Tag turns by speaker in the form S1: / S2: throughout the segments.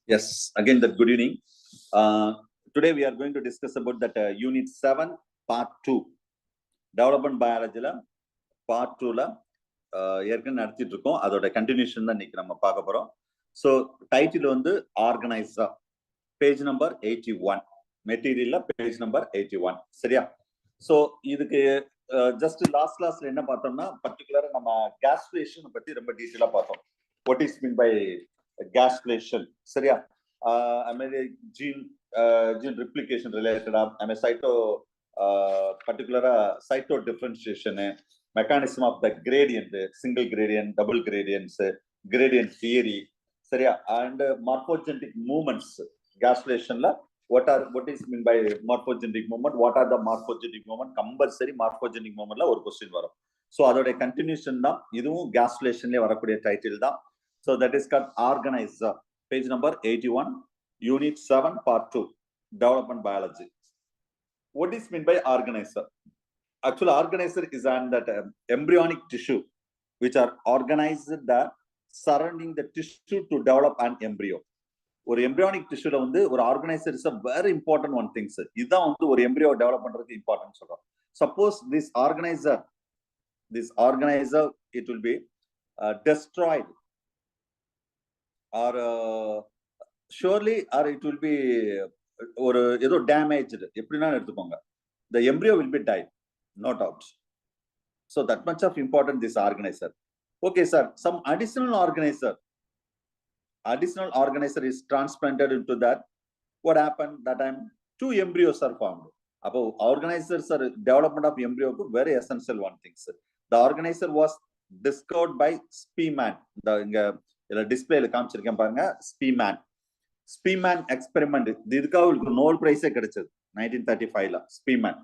S1: Yes, again, that good evening. Today we are going to discuss about that Unit 7, Part 2. Development Biology, Part 2. ஏற்கனவே நடத்திட்டு இருக்கோம் அதோட continuation தான் இன்னைக்கு நம்ம பார்க்க போறோம். ஸோ டைட்டில் வந்து ஆர்கனைசர், பேஜ் நம்பர் 81, மெட்டீரியல்ல பேஜ் நம்பர் 81. சரியா? ஸோ இதுக்கு ஜஸ்ட் லாஸ்ட் கிளாஸ்ல என்ன பார்த்தோம்னா பர்டிகுலரா நம்ம கேஸ்பிரேஷன் பத்தி ரொம்ப டீட்டெயிலா பார்த்தோம். வாட் இஸ் மீன் பை கேஸ்பிரேஷன்? சரியா? gene replication related, particular cyto differentiation, mechanism of the gradient, single gradient, double gradients, gradient theory, and morphogenetic movements. Gastrulation la what is mean by morphogenetic movement? What are the morphogenetic movement? Compulsory morphogenetic movement la or question varum. So அதோட continuation தான் இதுவும் gastrulationல வரக்கூடிய title தான். So that is called organizer. Page number 81, Unit 7, Part 2, Development Biology. What is meant by organizer? Actually, organizer is an that embryonic tissue which are organized that surrounding the tissue to develop an embryo. ஒரு embryonic tissue வந்து ஒரு organizer is a very important one thing. இதுதான் வந்து ஒரு embryo develop பண்றதுக்கு important சொல்றோம். Suppose this organizer it will be destroyed or surely or it will be or ஏதோ damaged, எப்படினா எடுத்துக்கோங்க, the embryo will be died, no doubt. So that much of important this organizer. Okay sir, some additional organizer is transplanted into that. What happened that time? Two embryos are formed. Appo organizers are development of embryo very essential one thing, sir. The organizer was discovered by Spearman. The display la காமிச்சிருக்கேன் பாருங்க, Spearman experiment. இதுக்காக ஒரு Nobel பிரைஸே கிடைச்சது 1935 ல Spearman.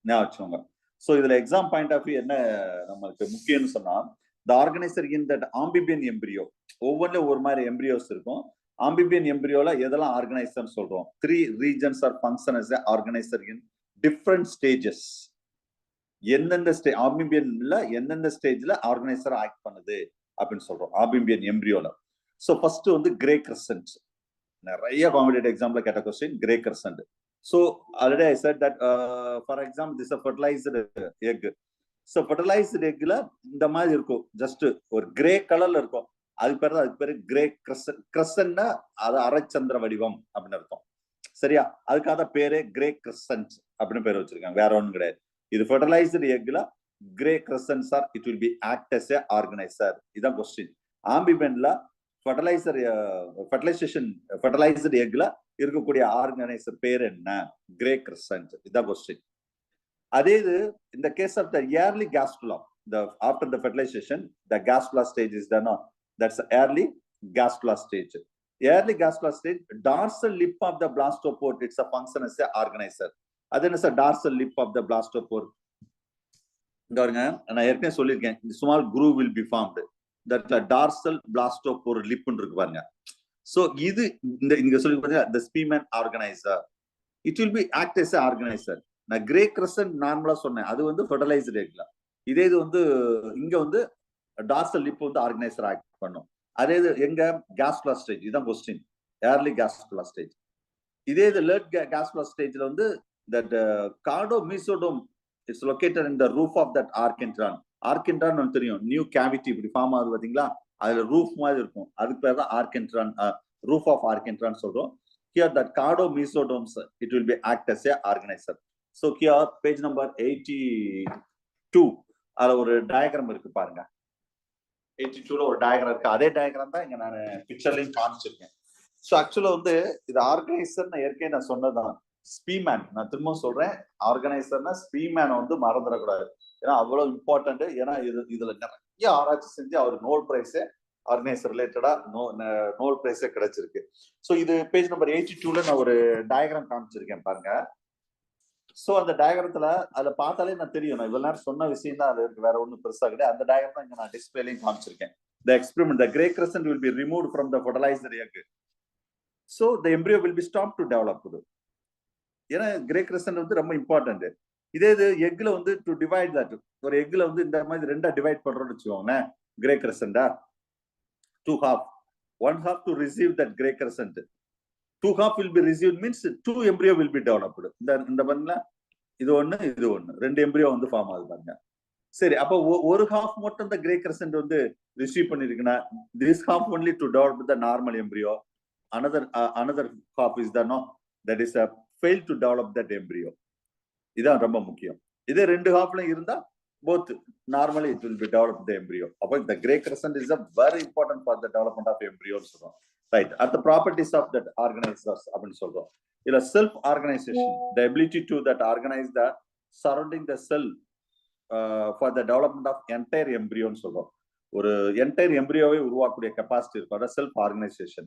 S1: நான் வச்சுங்க. So இதுல exam point of view என்ன நமக்கு முக்கியம்னு சொன்னா, the organizer in that amphibian embryo, ஒவ்வொன்றுல ஒரு மாதிரி எம்பிரியோஸ் இருக்கும். amphibian embryoல எதெல்லாம் ஆர்கனைசர்னு சொல்றோம்? 3 regions are function as a organizer in different stages. எந்தெந்த amphibianல எந்தெந்த ஸ்டேஜ்ல ஆர்கனைசர் ஆக்ட் பண்ணுது அப்படின்னு சொல்றோம் amphibian embryoல. So first வந்து கிரே கிரசன்ட். நிறைய காம்படிட்டிவ் எக்ஸாம்ல கேட்ட question grey crescent. So already I said that for example this is a fertilized egg. So fertilized egg ல இந்த மாதிரி இருக்கும், ஜஸ்ட் ஒரு கிரே கலர்ல இருக்கும். அதுக்கு பேரு கிரே கிரசன்ட். கிரசன்ட்னா அது அரைச்சந்திர வடிவம் அப்படின்னு அர்த்தம். சரியா? அதுக்காக பேரு கிரே கிரசன்ட் அப்படின்னு பேர் வச்சிருக்காங்க, வேற ஒன்றும் கிடையாது. இது fertilized எக்ல grey crescent sir, it will be act as a organizer. இதான் கொஸ்டின். ஆம்பிபென்ல fertilized எக்ல இருக்கக்கூடிய ஆர்கனைசர் பேர் என்ன? Grey crescent. இதான் கொஸ்டின். அதே இது இந்த case of the early gastrula, after the fertilization the gastrula stage is done. That's early gastrula stage. Early gastrula stage, dorsal lip of the blastopore, it's a function as a organizer. Then is a dorsal lip of the blastopore. பாருங்க, நான் ஏற்கனவே சொல்லியிருக்கேன், small groove will be formed. That dorsal blastopore lip இருக்கு பாருங்க. So இது இங்க சொல்லி பாத்தீங்க, the Spearman organizer, it will be act as a organizer. நான் கிரே கிரசன்ட் நார்மலா சொன்னேன், அது வந்து fertilized எக்ல. இதே இது வந்து இங்க வந்து டார்சல் லிப் வந்து ஆர்கனைசர் ஆக்ட் பண்ணும். அதே இது எங்க gastrula ஸ்டேஜ், இதான் கொஸ்டின், early gastrula ஸ்டேஜ். இதே இது லேட் gastrula ஸ்டேஜ்ல வந்து that cardomesodome is located in the roof of that archintron. Archintron உங்களுக்கு தெரியும், நியூ கேவிட்டி இப்படி ஃபார்ம் ஆகுது பாத்தீங்களா, அதுல ரூஃப் மாதிரி இருக்கும், அதுக்கு பேர் தான் archintron, roof of archintron சொல்றோம். Here that cardomesodomes, it will be act as a organizer. So here page number 82 அதுல ஒரு டயக்ராம் இருக்கு பாருங்க. 82ல ஒரு டயக்ராம் இருக்கு. அதே டயக்ராம் தான் இங்க நான் பிக்சர்லயும் காமிச்சிருக்கேன். ஸோ ஆக்சுவலா வந்து இது ஆர்கனைசர் ஏற்கனவே நான் சொன்னதான். ஸ்பீமேன், நான் திரும்ப சொல்றேன், ஆர்கனைசர்னா ஸ்பீமேனை வந்து மறந்துடக்கூடாது, ஏன்னா அவ்வளவு இம்பார்ட்டன்ட். ஏன்னா இதுல நிறைய ஆராய்ச்சி செஞ்சு அவர் நோபல் பிரைஸே ஆர்கனைசர் ரிலேட்டடா நோபல் பிரைஸே கிடைச்சிருக்கு. ஸோ இது பேஜ் நம்பர் 82ல நான் ஒரு டயக்ராம் காமிச்சிருக்கேன் பாருங்க. சோ அந்த டயக்ராமத்துல அதுல பார்த்தாலே நான் தெரியும், நான் இவ்வளவு நேரம் சொன்ன விஷயம் தான் அது இருக்கு, வேற ஒன்றும் பெருசா கிடையாது. அந்த டயக்ராம் தான் இங்க நான் டிஸ்பிளேலையும் காமிச்சிருக்கேன். The experiment, the gray crescent will be removed from the fertilized egg. So the embryo will be stopped to develop. ஏன்னா கிரே கிரசன்ட் வந்து ரொம்ப இம்பார்ட்டன்ட். இதே இது எக்ல வந்து டு டிவைட் தட், ஒரு எக்ல வந்து இந்த மாதிரி ரெண்டா டிவைட் பண்றோம்னு வச்சுக்கோங்களேன், grey கிரசன்டா 2 half, 1 half to receive that gray crescent, 2 half will be received means 2 embryo will be developed. இந்த பண்ணல இது ஒண்ணு இது ஒண்ணு 2 embryo வந்து ஃபார்ம் ஆகுது பாருங்க. சரி, அப்ப ஒரு half மட்டும் இந்த கிரே கிரசன்ட் வந்து receive பண்ணிருக்குன்னா this half only to develop the normal embryo, another half is the no that is a fail to develop that embryo. இதான் ரொம்ப முக்கியம். இதே 2 halfல இருந்தா both normally it will be developed the embryo. அப்ப the gray crescent is a very important for the development of embryo சொல்றோம். Right, at the properties of that organizers அப்படினு சொல்றோம். இல்ல self organization, the ability to that organize the surrounding the cell for the development of entire embryo னு சொல்றோம். ஒரு entire embryoவை உருவாக்கக்கூடிய capacity இருக்கு. self organization,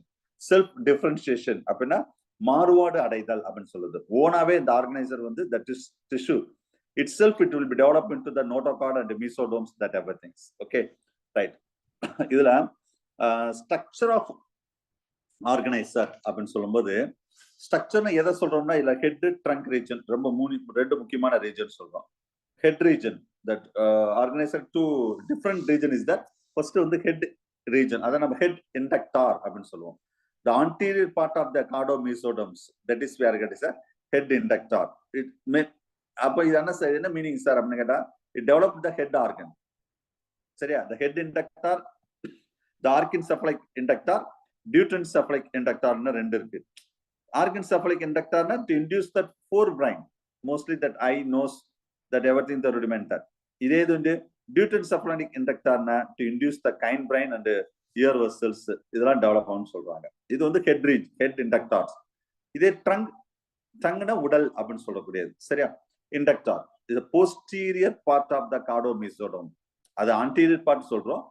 S1: self differentiation அப்படினா மாறுபாடு அடைதல் அப்படினு சொல்லுது. ஓனாவே இந்த ஆர்கனைசர் வந்து that is tissue itself, it will be developed into the notochord and the mesoderms, that everything. Okay, right. இதுல structure of organizer அப்படின்னு சொல்லும்போது ஸ்ட்ரக்சர்னா எதை சொல்றோம்னா இல்ல ஹெட் ட்ரங்க் ரீஜன் ரொம்ப ரெண்டு முக்கியமான ரீஜன் சொல்றோம். Head region that organiser to different region is that first வந்து ஹெட் ரீஜன், அதை நம்ம ஹெட் இண்டக்டார் அப்படின்னு சொல்லுவோம். The anterior part of the cardomesoderms, that is where it is a head inductor. It may அப்ப இது என்ன மீனிங் சார் அப்படின்னு கேட்டா it developed the head organ. சரியா, the head inductor, the argencephalic inductor, deuterencephalic inductor ன்னு ரெண்டு இருக்கு. Argencephalic inductor னா to induce that forebrain, mostly that eye, nose, that everything the rudimental. இதே இது வந்து deuterencephalic inductor னா to induce the hindbrain and ear vessels, இதெல்லாம் develop ஆகும்னு சொல்றாங்க. இது வந்து ஹெட் இண்டக்டார்ஸ். இதே ட்ரங்க்னா உடல் அப்படின்னு சொல்லக்கூடியது. சரியா, இண்டக்டார் இது posterior part of the chordamesoderm. அது ஆன்டீரியர் பார்ட் சொல்றோம்.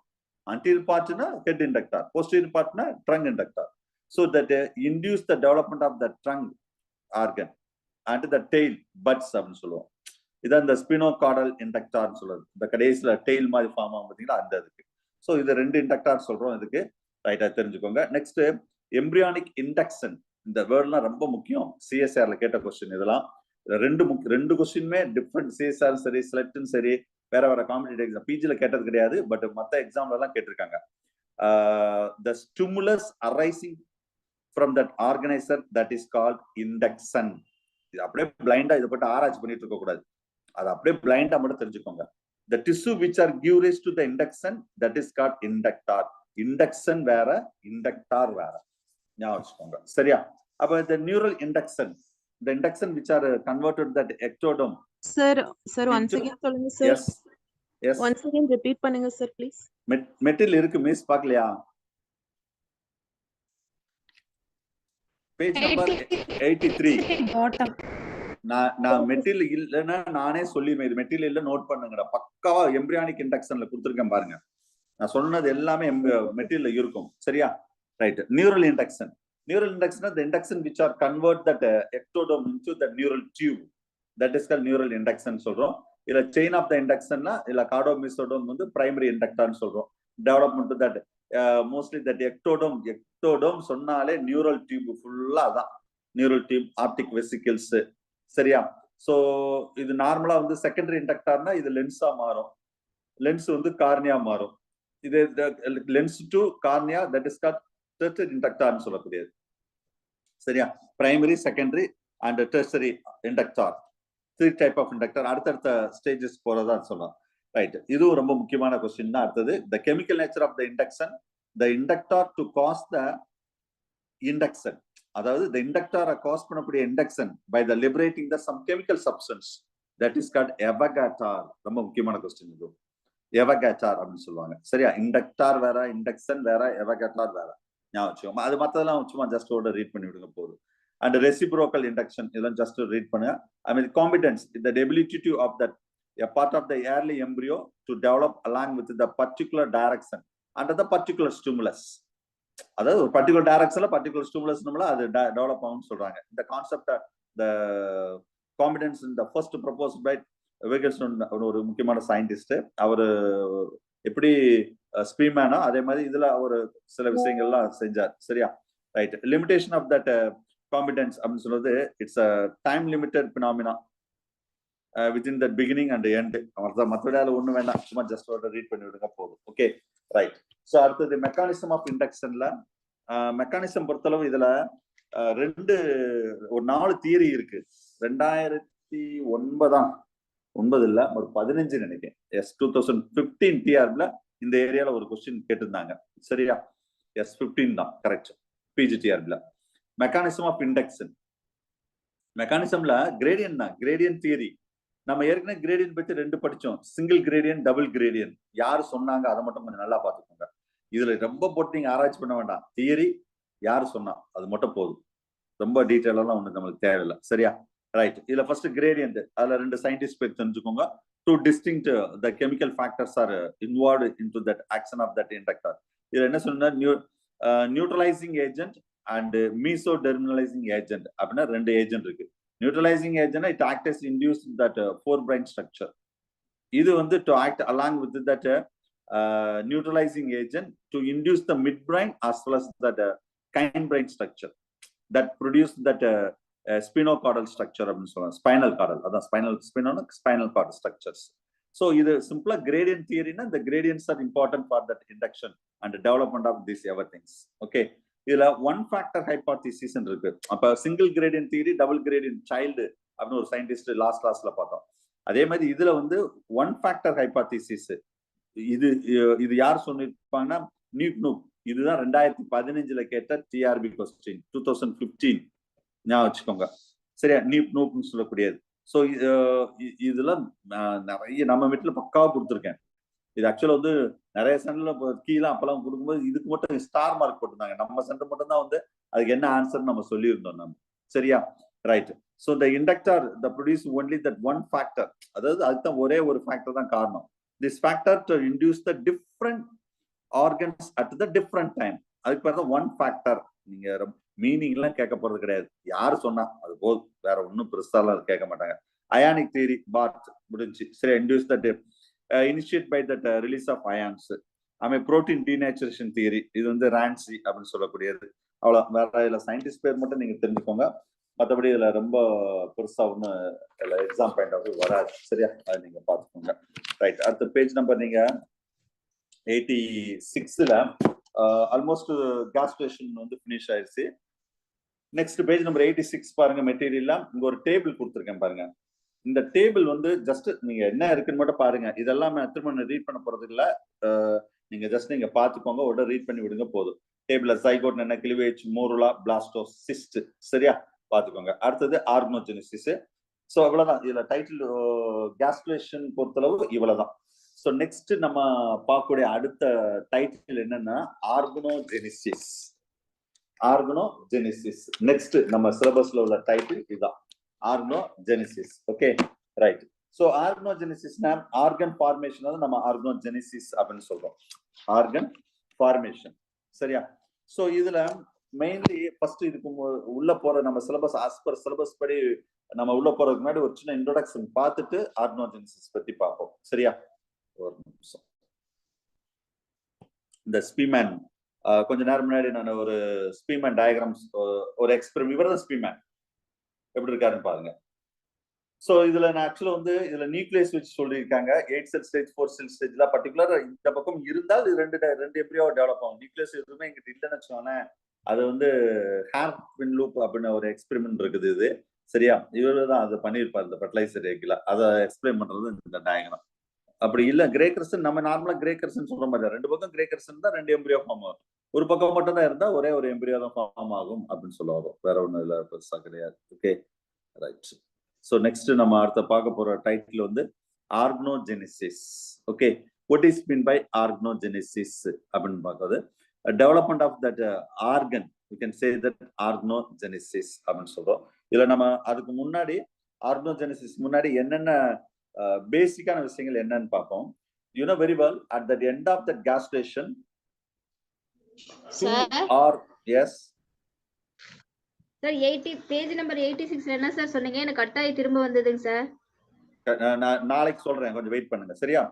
S1: ஆன்டீரியர் பார்ட்னா ஹெட் இண்டக்டார், போஸ்டீரியர் பார்ட்னா trunk inductor. So that induce the development of the trunk organ and the tail buds அப்படின்னு சொல்லுவோம். இதான் இந்த ஸ்பினோகார்டல் இண்டக்டார்னு சொல்றது. இந்த கடைசியில டெய்ல் மாதிரி ஃபார்ம் ஆகும் பார்த்தீங்களா, அந்த இதுக்கு. ஸோ இது ரெண்டு இண்டக்டார் சொல்றோம். இதுக்கு ரைட்டா தெரிஞ்சுக்கோங்க. நெக்ஸ்ட் எம்பிரியானிக் இண்டக்ஷன், இந்த வேர்ட்லாம் ரொம்ப முக்கியம். சிஎஸ்ஆர்ல கேட்ட கொஸ்டின் இதெல்லாம். ரெண்டு கொஸ்டினுமே டிஃப்ரெண்ட், சிஎஸ்ஆர் சரி, செலக்டும் சரி, வேற வேற காம்படிட்டிவ் எக்ஸாம். பிஜில கேட்டது கிடையாது, பட் மற்ற எக்ஸாம்ல எல்லாம் கேட்டிருக்காங்க. The stimulus arising from that organizer, that is called induction. இது அப்படியே பிளைண்டா இதை போட்டு ஆராய்ச்சி பண்ணிட்டு இருக்க கூடாது. அது அப்படியே பிளைண்டா மட்டும் தெரிஞ்சுக்கோங்க. The tissue which are give rise to the induction, that is called inductor. Induction வேற, inductor வேற, ஞாபகம் வச்சுக்கோங்க. சரியா, அப்ப the neural induction, the induction which are converted that ectoderm.
S2: Sir once again சொல்லுங்க sir.
S1: Yes
S2: once again repeat பண்ணுங்க sir please.
S1: மெட்டில் இருக்கு miss, பார்க்கலையா? Page number 83
S2: bottom.
S1: நான் மெட்டீரியல் இல்லைன்னா நானே சொல்லிடுவேன், இது மெட்டீரியல் இல்ல, நோட் பண்ணுங்கடா. பக்காவா எம்பிரியானிக் இண்டக்ஷன்ல கொடுத்துருக்கேன் பாருங்க. நான் சொன்னது எல்லாமே மெட்டீரியல் இருக்கும். சரியா, right. Neural induction, the induction which are convert that ectoderm into the neural tube, that is called neural induction சொல்றோம். இல்ல செயின் ஆஃப் த இண்டக்ஷன்னா இல்ல கார்டோமிசோடோம் வந்து பிரைமரி இண்டக்டார்னு சொல்றோம். Development that mostly that ectoderm சொன்னாலே நியூரல் டியூப் ஃபுல்லா அதான். Neural tube, optic vesicles. சரியா, so இது நார்மலா வந்து செகண்டரி இண்டக்டார்னா இது லென்ஸா மாறும், லென்ஸ் வந்து கார்னியா மாறும். இது lens to cornea, that is called tertiary இண்டக்டார்னு சொல்லக்கூடியது. சரியா, primary, secondary and tertiary inductor, 3 type of inductor. அடுத்தடுத்த ஸ்டேஜஸ் போறதா சொல்லலாம். ரைட், இதுவும் ரொம்ப முக்கியமான கொஸ்டின் தான். அடுத்தது the chemical nature of the induction, the inductor to cause the induction, அதாவது the inductor காஸ் பண்ணக்கூடிய induction by the liberating the some chemical substance, that is called Avogadro. ரொம்ப முக்கியமான கொஸ்டின் இது. Avogadro அப்படின்னு சொல்லுவாங்க. சரியா, இண்டக்டார் வேற, இண்டக்ஷன் வேற, Avogadro வேற, ஞாபகம் வச்சுக்கோங்க. அது மத்ததெல்லாம் சும்மா ஜஸ்ட் ஓட ரீட் பண்ணி விடுங்க போதும். And reciprocal induction, இதெல்லாம் ஜஸ்ட் ரீட் பண்ணுங்க. I mean competence, the ability to of that a part of the early embryo to develop along with the particular direction under the particular stimulus. அதாவது ஒரு particular டைரக்ஷன்ல particular stimulus நம்மள அது develop ஆகும்னு சொல்றாங்க. இந்த concept the competence in the first proposed by Wilkinson, ஒரு முக்கியமான சயின்டிஸ்ட். அவரு எப்படி ஸ்பீமேனோ அதே மாதிரி இதுல அவர் சில விஷயங்கள்லாம் செஞ்சார். சரியா, right. Limitation of that competence அப்படின்னு சொல்றது, it's a time limited phenomena within the beginning and end. அவ்வளவுதான், மற்றதால ஒண்ணு வேண்டாம், சும்மா ஜஸ்ட் ரீட் பண்ணி விடுங்க போதும். Okay, right. ஸோ அடுத்தது மெக்கானிசம் ஆஃப் இண்டக்ஷன்ல, மெக்கானிசம் பொறுத்தளவு இதுல ஒரு 4 தியரி இருக்கு. 2009 இல்ல, ஒரு 15 நினைக்கிறேன். 2015 டிஆர்ல இந்த ஏரியால ஒரு கொஸ்டின் கேட்டிருந்தாங்க. சரியா? 15 தான் கரெக்ட். பிஜிடிஆர்ல மெக்கானிசம் ஆஃப் இண்டக்ஷன். மெக்கானிசம்ல கிரேடியன்ட் தான், கிரேடியன்ட் தியரி. நம்ம ஏற்கனவே கிரேடியன்ட் பத்தி 2 படிச்சோம். Single gradient, double gradient. யார் சொன்னாங்க அதை மட்டும் கொஞ்சம் நல்லா பாத்துக்கோங்க. இதுல ரொம்ப போட்டு நீங்க ஆராய்ச்சி பண்ண வேண்டாம். தியரி யார் சொன்னா அது மட்டும் போதும். ரொம்ப டீடைலெல்லாம் ஒண்ணு நம்மளுக்கு தேவையில்லை. சரியா? ரைட். இதுல ஃபர்ஸ்ட் கிரேடியன்ட். அதுல 2 சயின்டிஸ்ட் பேர் தெரிஞ்சுக்கோங்க. 2 distinct the chemical factors are involved into that action of that inductor. இதுல என்ன சொன்னா நியூட்ரலைசிங் ஏஜென்ட் அண்ட் மீசோடெர்மினலைசிங் ஏஜென்ட் அப்படின்னா 2 ஏஜென்ட் இருக்கு. Neutralising agent it act as induce that 4 brane structure. இது வந்து to act along with that neutralizing agent to induce the midbrain as well as that hindbrain structure that produce that spinocaudal structure அப்படின்னு சொல்லலாம். Spinal கார்டல், அதான் spinal கார்டல் structures. So இது சிம்பிளா gradient தியரினா இந்த gradients are important for that induction and development of this ever things. Okay, இதுல 1 factor hypothesis இருக்கு. அப்ப single gradient theory, double gradient child அப்படின்னு ஒரு சயின்டிஸ்ட் லாஸ்ட் கிளாஸ்ல பார்த்தோம். அதே மாதிரி இதுல வந்து 1 ஃபேக்டர் ஹைபாத்திசிஸ். இது யார் சொல்லிருப்பாங்கன்னா நியூக்னூக். இதுதான் 2015 கேட்ட டிஆர்பி கொஸ்டின். 2015 ஞாபகம் வச்சுக்கோங்க. சரியா? நியூக்னூக்னு சொல்லக்கூடியது. ஸோ இதுல நிறைய நம்ம வீட்டுல பக்காவா கொடுத்துருக்கேன். இது ஆக்சுவலா வந்து நிறைய சென்டர்ல கீழே அப்பெல்லாம் கொடுக்கும்போது இதுக்கு மட்டும் ஸ்டார் மார்க் போட்டிருந்தாங்க. நம்ம சென்டர் மட்டும் தான் வந்து அதுக்கு என்ன ஆன்சர் நம்ம சொல்லியிருந்தோம் நம்ம. சரியா? Right. So the inductor the produce only that 1 factor. அதாவது அதுதான் ஒரே ஒரு ஃபேக்டர் தான் காரணம். This factor to induce the different organs at the different time. அதுக்கு பேர் தான் 1 ஃபேக்டர். நீங்க மீனிங் எல்லாம் கேட்க போறது கிடையாது. யாரு சொன்னா அது போதும், வேற ஒன்னும் பெருசாலாம் கேட்க மாட்டாங்க. அயானிக் தியரி பார்ட் முடிஞ்சு. சரி, induce that initiate by that release of ions. Protein denaturation theory. இது வந்து ரான்சி அப்படின்னு சொல்லக்கூடியது. அவ்வளவு. வேற இதுல சயின்டிஸ்ட் பேர் மட்டும் நீங்க தெரிஞ்சுக்கோங்க. மற்றபடி இதுல ரொம்ப பெருசா ஒன்னும் எக்ஸாம் பாயிண்ட் ஆஃப் வராது. சரியா? அது நீங்க பாத்துக்கோங்க. ரைட். அடுத்த பேஜ் நம்பர் நீங்க 86ல ஆல்மோஸ்ட் கேஸ் ஸ்டேஷன் வந்து பினிஷ் ஆயிடுச்சு. நெக்ஸ்ட் பேஜ் நம்பர் 86 பாருங்க. மெட்டீரியல்ல இங்க ஒரு டேபிள் கொடுத்துருக்கேன் பாருங்க. இந்த டேபிள் வந்து ஜஸ்ட் நீங்க என்ன இருக்குன்னு மட்டும் பாருங்க. இதெல்லாம் திரும்ப ரீட் பண்ண போறது இல்ல. நீங்க ஜஸ்ட் நீங்க பாத்துக்கோங்க, உடனே ரீட் பண்ணி விடுங்க போதும். டேபிள்ல சைகோட் என்ன, கிளிவேஜ், மோருலா, பிளாஸ்டோசிஸ்ட். சரியா? பாத்துக்கோங்க. அடுத்தது ஆர்கனோஜெனிசிஸ். ஸோ அவ்வளவுதான். இதுல டைட்டில் கேஸ்ட்ரேஷன் பொறுத்தளவு இவ்வளவுதான். ஸோ நெக்ஸ்ட் நம்ம பார்க்கக்கூடிய அடுத்த டைட்டில் என்னன்னா ஆர்கனோஜெனிசிஸ். ஆர்கனோஜெனிசிஸ் நெக்ஸ்ட் நம்ம சிலபஸ்ல உள்ள டைட்டில் இதுதான், ஆர்கனோஜெனிசிஸ். Okay, right. ஸோ ஆர்கனோஜெனிசிஸ்னா ஆர்கன் ஃபார்மேஷன் வந்து நம்ம ஆர்கனோஜெனிசிஸ் அப்படின்னு சொல்றோம். Organ formation. சரியா? ஸோ இதுல மெயின்லி ஃபர்ஸ்ட் இதுக்கு உள்ள போற நம்ம சிலபஸ் ஆஸ் பர் சிலபஸ் படி நம்ம உள்ள போறதுக்கு முன்னாடி ஒரு சின்ன இன்ட்ரோடக்ஷன் பார்த்துட்டு ஆர்கனோஜெனிசிஸ் பத்தி பார்ப்போம். சரியா? ஒரு நிமிஷம். இந்த ஸ்பீமேன் கொஞ்ச நேரம் முன்னாடி நான் ஒரு ஸ்பீமேன் டயக்ராம்ஸ் ஒரு எக்ஸ்பெரிமெண்ட், இவர் தான் ஸ்பீமேன் எப்படி இருக்காருன்னு பாருங்க. சோ இதுல நான் ஆக்சுவலா வந்து இதுல நியூக்ளியஸ் வச்சு சொல்லியிருக்காங்க. 8 செல் ஸ்டேஜ், 4 செல் ஸ்டேஜ்ல பர்டிகுலர் இந்த பக்கம் இருந்தால் இது ரெண்டு எப்படியோ டெவலப் ஆகும். நியூக்ளியஸ் எதுவுமே இங்க இல்லைன்னு வச்சுக்கோங்களேன். அது வந்து ஹேர் பின் லூப் அப்படின்னு ஒரு எக்ஸ்பெரிமெண்ட் இருக்குது இது. சரியா? இவரு தான் அதை பண்ணியிருப்பாரு இந்த ஃபெர்டிலைசர் எக்ல. அதை எக்ஸ்பிளைன் பண்றது இந்த டயக்ராம். அப்படி இல்ல கிரேக்கர்சன் நம்ம நார்மலா கிரேக்கர்சன் சொல்ற மாதிரி 2 பக்கம் கிரேக்கர்சன் தான் 2 எம்பிரியோ ஃபார்ம் ஆகும். ஒரு பக்கம் மட்டும் தான் இருந்தா ஒரே ஒரு எம்பிரியோ தான் ஃபார்ம் ஆகும் அப்படின்னு சொல்ல வரும். வேற ஒண்ணும் இல்ல, பெருசா கிடையாது. Okay, right. ஸோ நெக்ஸ்ட் நம்ம அடுத்த பார்க்க போற டைட்டில் வந்து organogenesis. Okay, what is mean by organogenesis அப்படின்னு பார்க்கறது development of that organ. You can say that organogenesis அப்படின்னு சொல்றோம். இதுல நம்ம அதுக்கு முன்னாடி ஆர்கனோஜெனிசிஸ் முன்னாடி என்னென்ன பேசிக்கான விஷயங்கள் என்னன்னு பார்ப்போம். You know very well at the end of the gas station or yes
S3: sir 80 page number 86 என்ன சார் சொன்னீங்க? எனக்கு கட்டாயி திரும்ப வந்ததுங்க சார்.
S1: நான் நாளைக்கு சொல்றேன், கொஞ்சம் வெயிட் பண்ணுங்க. சரியா?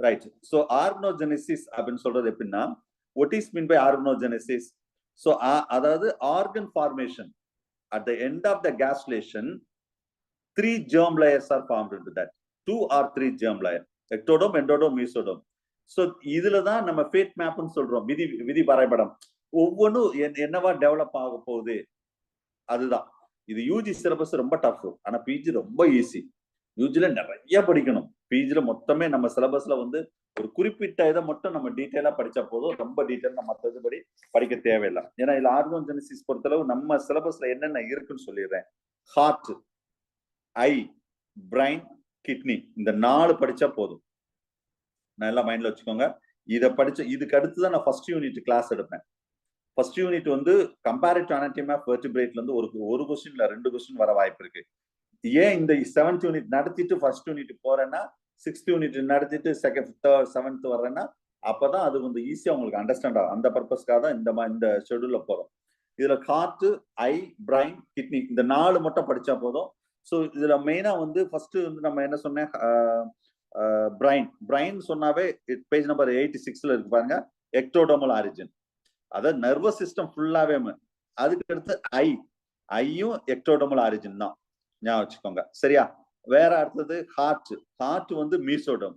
S1: ரைட். சோ ஆர்கனோஜெனிசிஸ் அப்படின்னு சொல்றது எப்படின்னா what is mean by organogenesis? So அதாவது organ formation at the end of the gas station 3 germ layers are formed into that. 2 or 3 germ layer, ectodome, endodome, mesodome. So இதுல தான் நம்ம fat மேப்னு சொல்றோம். விதி வரைபடம் ஒவ்வொன்றும் என்னவா டெவலப் ஆக போகுது அதுதான். இது யூஜி சிலபஸ் ரொம்ப டஃப். ஆனா பிஜி ரொம்ப ஈஸி. யூஜில நிறைய படிக்கணும். பிஜில மொத்தமே நம்ம சிலபஸ்ல வந்து ஒரு குறிப்பிட்ட இதை மட்டும் நம்ம டீட்டெயிலா படிச்சா போதும். ரொம்ப டீட்டெயில் நம்ம மற்றபடி படிக்க தேவையில்லை. ஏன்னா இதுல ஆர்கனோஜெனிசிஸ் பொறுத்தளவு நம்ம சிலபஸ்ல என்னென்ன இருக்குன்னு சொல்லிடுறேன். ஹார்ட், ஐ, பிரைன், கிட்னி, இந்த 4 படிச்சா போதும். நல்லா மைண்ட்ல வச்சுக்கோங்க. இதை படிச்சு இதுக்கு அடுத்துதான் நான் ஃபர்ஸ்ட் யூனிட் கிளாஸ் எடுப்பேன். ஃபர்ஸ்ட் யூனிட் வந்து கம்பேரிட்டிவ் அனாட்டமி ஆஃப் வெர்டிபிரேட்ல இருந்து ஒரு கொஸ்டின் இல்ல 2 கொஸ்டின் வர வாய்ப்பு இருக்கு. ஏன் இந்த 7th யூனிட் நடத்திட்டு ஃபர்ஸ்ட் யூனிட் போறேன்னா 6th யூனிட் நடத்திட்டு 2nd 3rd 7th வர்றேன்னா அப்பதான் அது வந்து ஈஸியா உங்களுக்கு அண்டர்ஸ்டாண்ட் ஆகும். அந்த பர்பஸ்க்காக தான் இந்த ஷெட்யூல்ல போறோம். இதுல ஹார்ட், ஐ, பிரைன், கிட்னி இந்த 4 மட்டும் படிச்சா போதும். ஸோ இதுல மெயினா வந்து ஃபர்ஸ்ட் வந்து நம்ம என்ன சொன்னேன், பிரைன் சொன்னாவே பேஜ் நம்பர் 86ல இருக்கு பாருங்க, எக்டோடோமல் ஆரிஜின். அதாவது நர்வஸ் சிஸ்டம் ஃபுல்லாவே. அதுக்கு அடுத்து ஐயும் எக்டோடோமல் ஆரிஜின் தான், ஞாபகம் வச்சுக்கோங்க. சரியா? வேற அடுத்தது ஹார்ட் வந்து மீசோடோம்,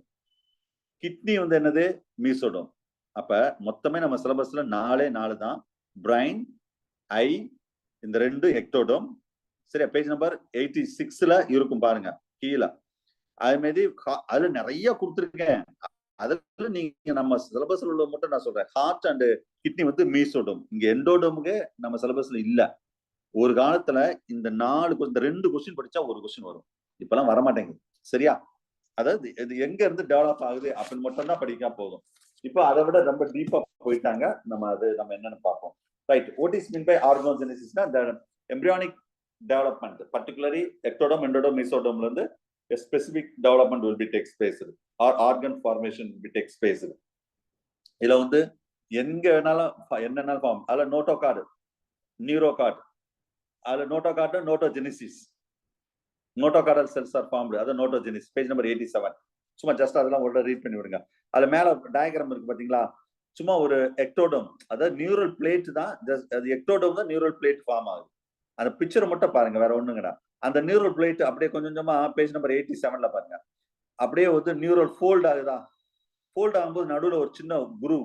S1: கிட்னி வந்து என்னது மீசோடோம். அப்ப மொத்தமே நம்ம சிலபஸ்ல 4 தான். பிரைன், ஐ, இந்த 2 எக்டோடோம். சரியா? பேஜ் நம்பர் 86ல இருக்கும் பாருங்க கீழே. அது மாதிரி அதுல நிறைய கொடுத்துருக்கேன். அதுல நீங்க நம்ம சிலபஸ்ல உள்ள மட்டும் நான் சொல்றேன். ஹார்ட் அண்ட் கிட்னி வந்து மீசோடோம். இங்க எண்டோடோமுக்கு நம்ம சிலபஸ்ல இல்ல. ஒரு காலத்துல இந்த 2 கொஸ்டின் படிச்சா ஒரு கொஸ்டின் வரும். இப்பெல்லாம் வரமாட்டேங்குது. சரியா? அதாவது இது எங்க இருந்து டெவலப் ஆகுது அப்படின்னு மட்டும் தான் படிக்க போதும். இப்போ அதை விட ரொம்ப டீப்பா போயிட்டாங்க. நம்ம என்னன்னு பார்ப்போம். Right. What is mean by ஆர்கனோஜெனிசிஸ்னா the embryonic development, particularly ectodome, endodome, mesodome ல இருந்து a specific development will be takes place or organ formation will be takes place. இதுல வந்து எங்க வேணாலும் என்னென்ன ஃபார்ம், அதுல நோட்டோகார்டு, நியூரோகார்டு, அதுல நோட்டோகார்டு நோட்டோஜெனிசிஸ், நோட்டோகார்டல் செல்ஸ் ஆர் ஃபார்ம்டு, அது நோட்டோஜெனிசிஸ், பேஜ் நம்பர் 87. சும்மா ஜஸ்ட் அதெல்லாம் ஒரு ரீட் பண்ணி விடுங்க. அதுல மேல டயக்ராம் இருக்கு பாத்தீங்களா, சும்மா ஒரு எக்டோடோம், அதாவது நியூரல் பிளேட் தான். அது எக்டோடோம் தான் நியூரல் பிளேட் ஃபார்ம் ஆகுது. அந்த பிக்சர் மட்டும் பாருங்க, வேற ஒண்ணுங்கடா. அந்த நியூரல் பிளேட் அப்படியே கொஞ்சம் கொஞ்சமா பேஜ் நம்பர் 87ல பாருங்க, அப்படியே வந்து நியூரல் ஃபோல்ட் ஆகுதா. ஃபோல்ட் ஆகும்போது நடுவுல ஒரு சின்ன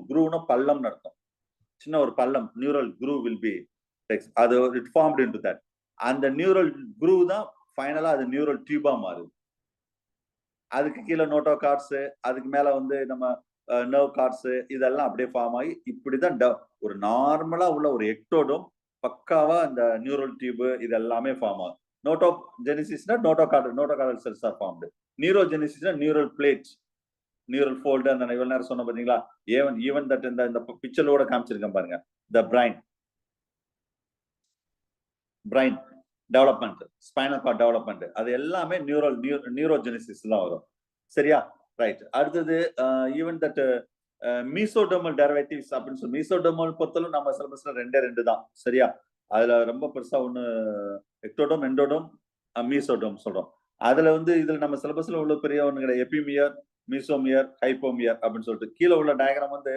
S1: குரூவ்னா பள்ளம்னு அர்த்தம். சின்ன ஒரு பள்ளம், நியூரல் குரூவ் வில் பி அது இட் ஃபார்ம்டு இன்டு தட். அந்த நியூரல் குரூவ் தான் ஃபைனலா அது நியூரல் டியூபா மாறுது. அதுக்கு கீழே நோட்டோ கார்ட்ஸ், அதுக்கு மேல வந்து நம்ம நர்வ் கார்ட்ஸ், இதெல்லாம் அப்படியே ஃபார்ம் ஆகி இப்படிதான் ஒரு நார்மலா உள்ள ஒரு எக்டோடோம் பக்காவா இந்த நியூரல் டியூப் இது எல்லாமே ஃபார்ம் ஆகும். நோட்டோஜெனிசிஸ்னா நோட்டோகார்டல் செல்ஸ் ஆர் ஃபார்ம்டு. நியூரோஜெனிசிஸ்னா நியூரல் பிளேட், நியூரல் ஃபோல்டு. அந்த இவ்வளவு நேரம் சொன்ன பாத்தீங்களா, ஈவன் தட் இந்த பிக்சரோட காமிச்சிருக்கேன் பாருங்க. The brain development, spinal cord development, அது எல்லாமே நியூரோஜெனிசிஸ் தான் வரும். சரியா? ரைட். அடுத்தது ஈவன் தட் மீசோடோமல் டெரிவேட்டிவ்ஸ் அப்படின்னு சொல்லி, மீசோடோமல் பொறுத்தளவு நம்ம சிலபஸ்ல 2 தான். சரியா? அதுல ரொம்ப பெருசா ஒண்ணு எக்டோடோம், எண்டோடோம், மீசோடோம் சொல்றோம். அதுல வந்து இதுல நம்ம சிலபஸ்ல உள்ள பெரிய ஒண்ணு கிடையாது. எபிமியர், மீசோமியர், ஹைப்போமியர் அப்படின்னு சொல்லிட்டு கீழே உள்ள டயக்ராம் வந்து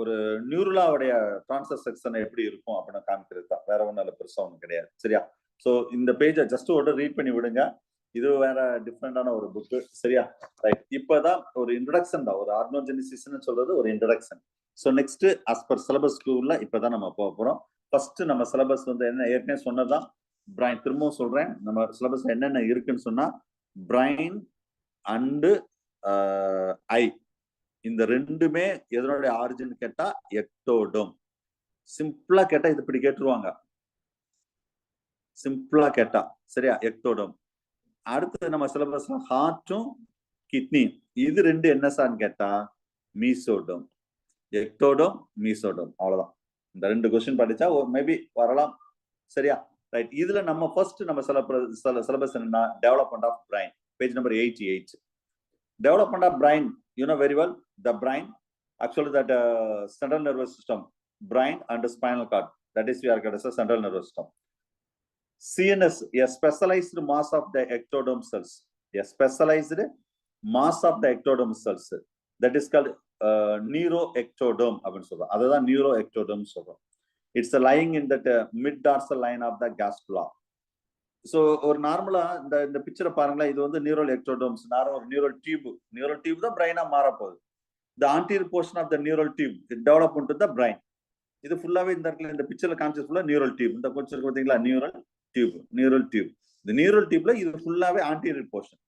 S1: ஒரு நியூரலாவுடைய டிரான்ஸ்வர் செக்ஷன் எப்படி இருக்கும் அப்படின்னு காமிக்கிறது தான். வேற ஒன்றும் இல்லை, பெருசா ஒன்றும் கிடையாது. சரியா? ஸோ இந்த பேஜை ஜஸ்ட் ஒரு ரீட் பண்ணி விடுங்க. இது வேற டிஃப்ரெண்டான ஒரு புக்கு. சரியா? ரைட். இப்பதான் ஒரு இன்ட்ரடக்ஷன் தான், ஒரு ஆர்கனோஜெனிசிஸ்னு சொல்றது ஒரு introduction. So next as per சிலபஸ்க்கு உள்ள இப்பதான் நம்ம போக போறோம். ஃபர்ஸ்ட் நம்ம சிலபஸ் வந்து என்ன, ஏற்கனவே சொன்னதான் பிரைன். திரும்பவும் சொல்றேன், நம்ம சிலபஸ் என்னென்ன இருக்குன்னு சொன்னா பிரைன் அண்டு ஐ, இந்த 2மே எதனுடைய ஆரிஜின் கேட்டா எக்டோடோம். சிம்பிளா கேட்டா இது இப்படி கேட்டுருவாங்க, சிம்பிளா கேட்டா. சரியா? எக்டோடோம். அடுத்து நம்ம சிலபஸ்ல ஹார்ட்டும் கிட்னி, இது 2 என்ன சார்ன்னு கேட்டா மீசோடோம். எக்டோடோம், மீசோடோம், அவ்வளவுதான். இந்த 2 கொஸ்டின் படிச்சா மேபி வரலாம். சரியா? ரைட். இதுல நம்ம ஃபர்ஸ்ட் நம்ம சிலபஸ் என்னன்னா development of brain, page number 88. Development of brain, you know very well, the brain, actually that central nervous system, brain and spinal cord, that is we are called as a central nervous system. CNS, a specialized mass of the ectodome cells, a specialized mass of the ectodome cells, that is called neuroectodome அப்படின்னு சொல்றோம். அதுதான் neuroectodome சொல்றோம். It's lying in that mid dorsal line of the gastrula. So ஒரு நார்மலா இந்த பிக்சரை பாருங்களேன், இது வந்து நியூரல் எக்டோடோம்ஸ், ஒரு நியூரல் டியூப் தான் பிரைனா மாறப்போகுது. The anterior portion of the neural tube, it develop into the brain. இது ஃபுல்லாவே இந்த இடத்துல இந்த பிக்சர்ல காமிச்சது ஃபுல்லா நியூரல் டியூப். இந்த கொஞ்சம் பாத்தீங்களா நியூரல் டியூப். இந்த நியூரல் டியூப்ல இது ஃபுல்லாவே ஆன்டீரியர் போர்ஷன்.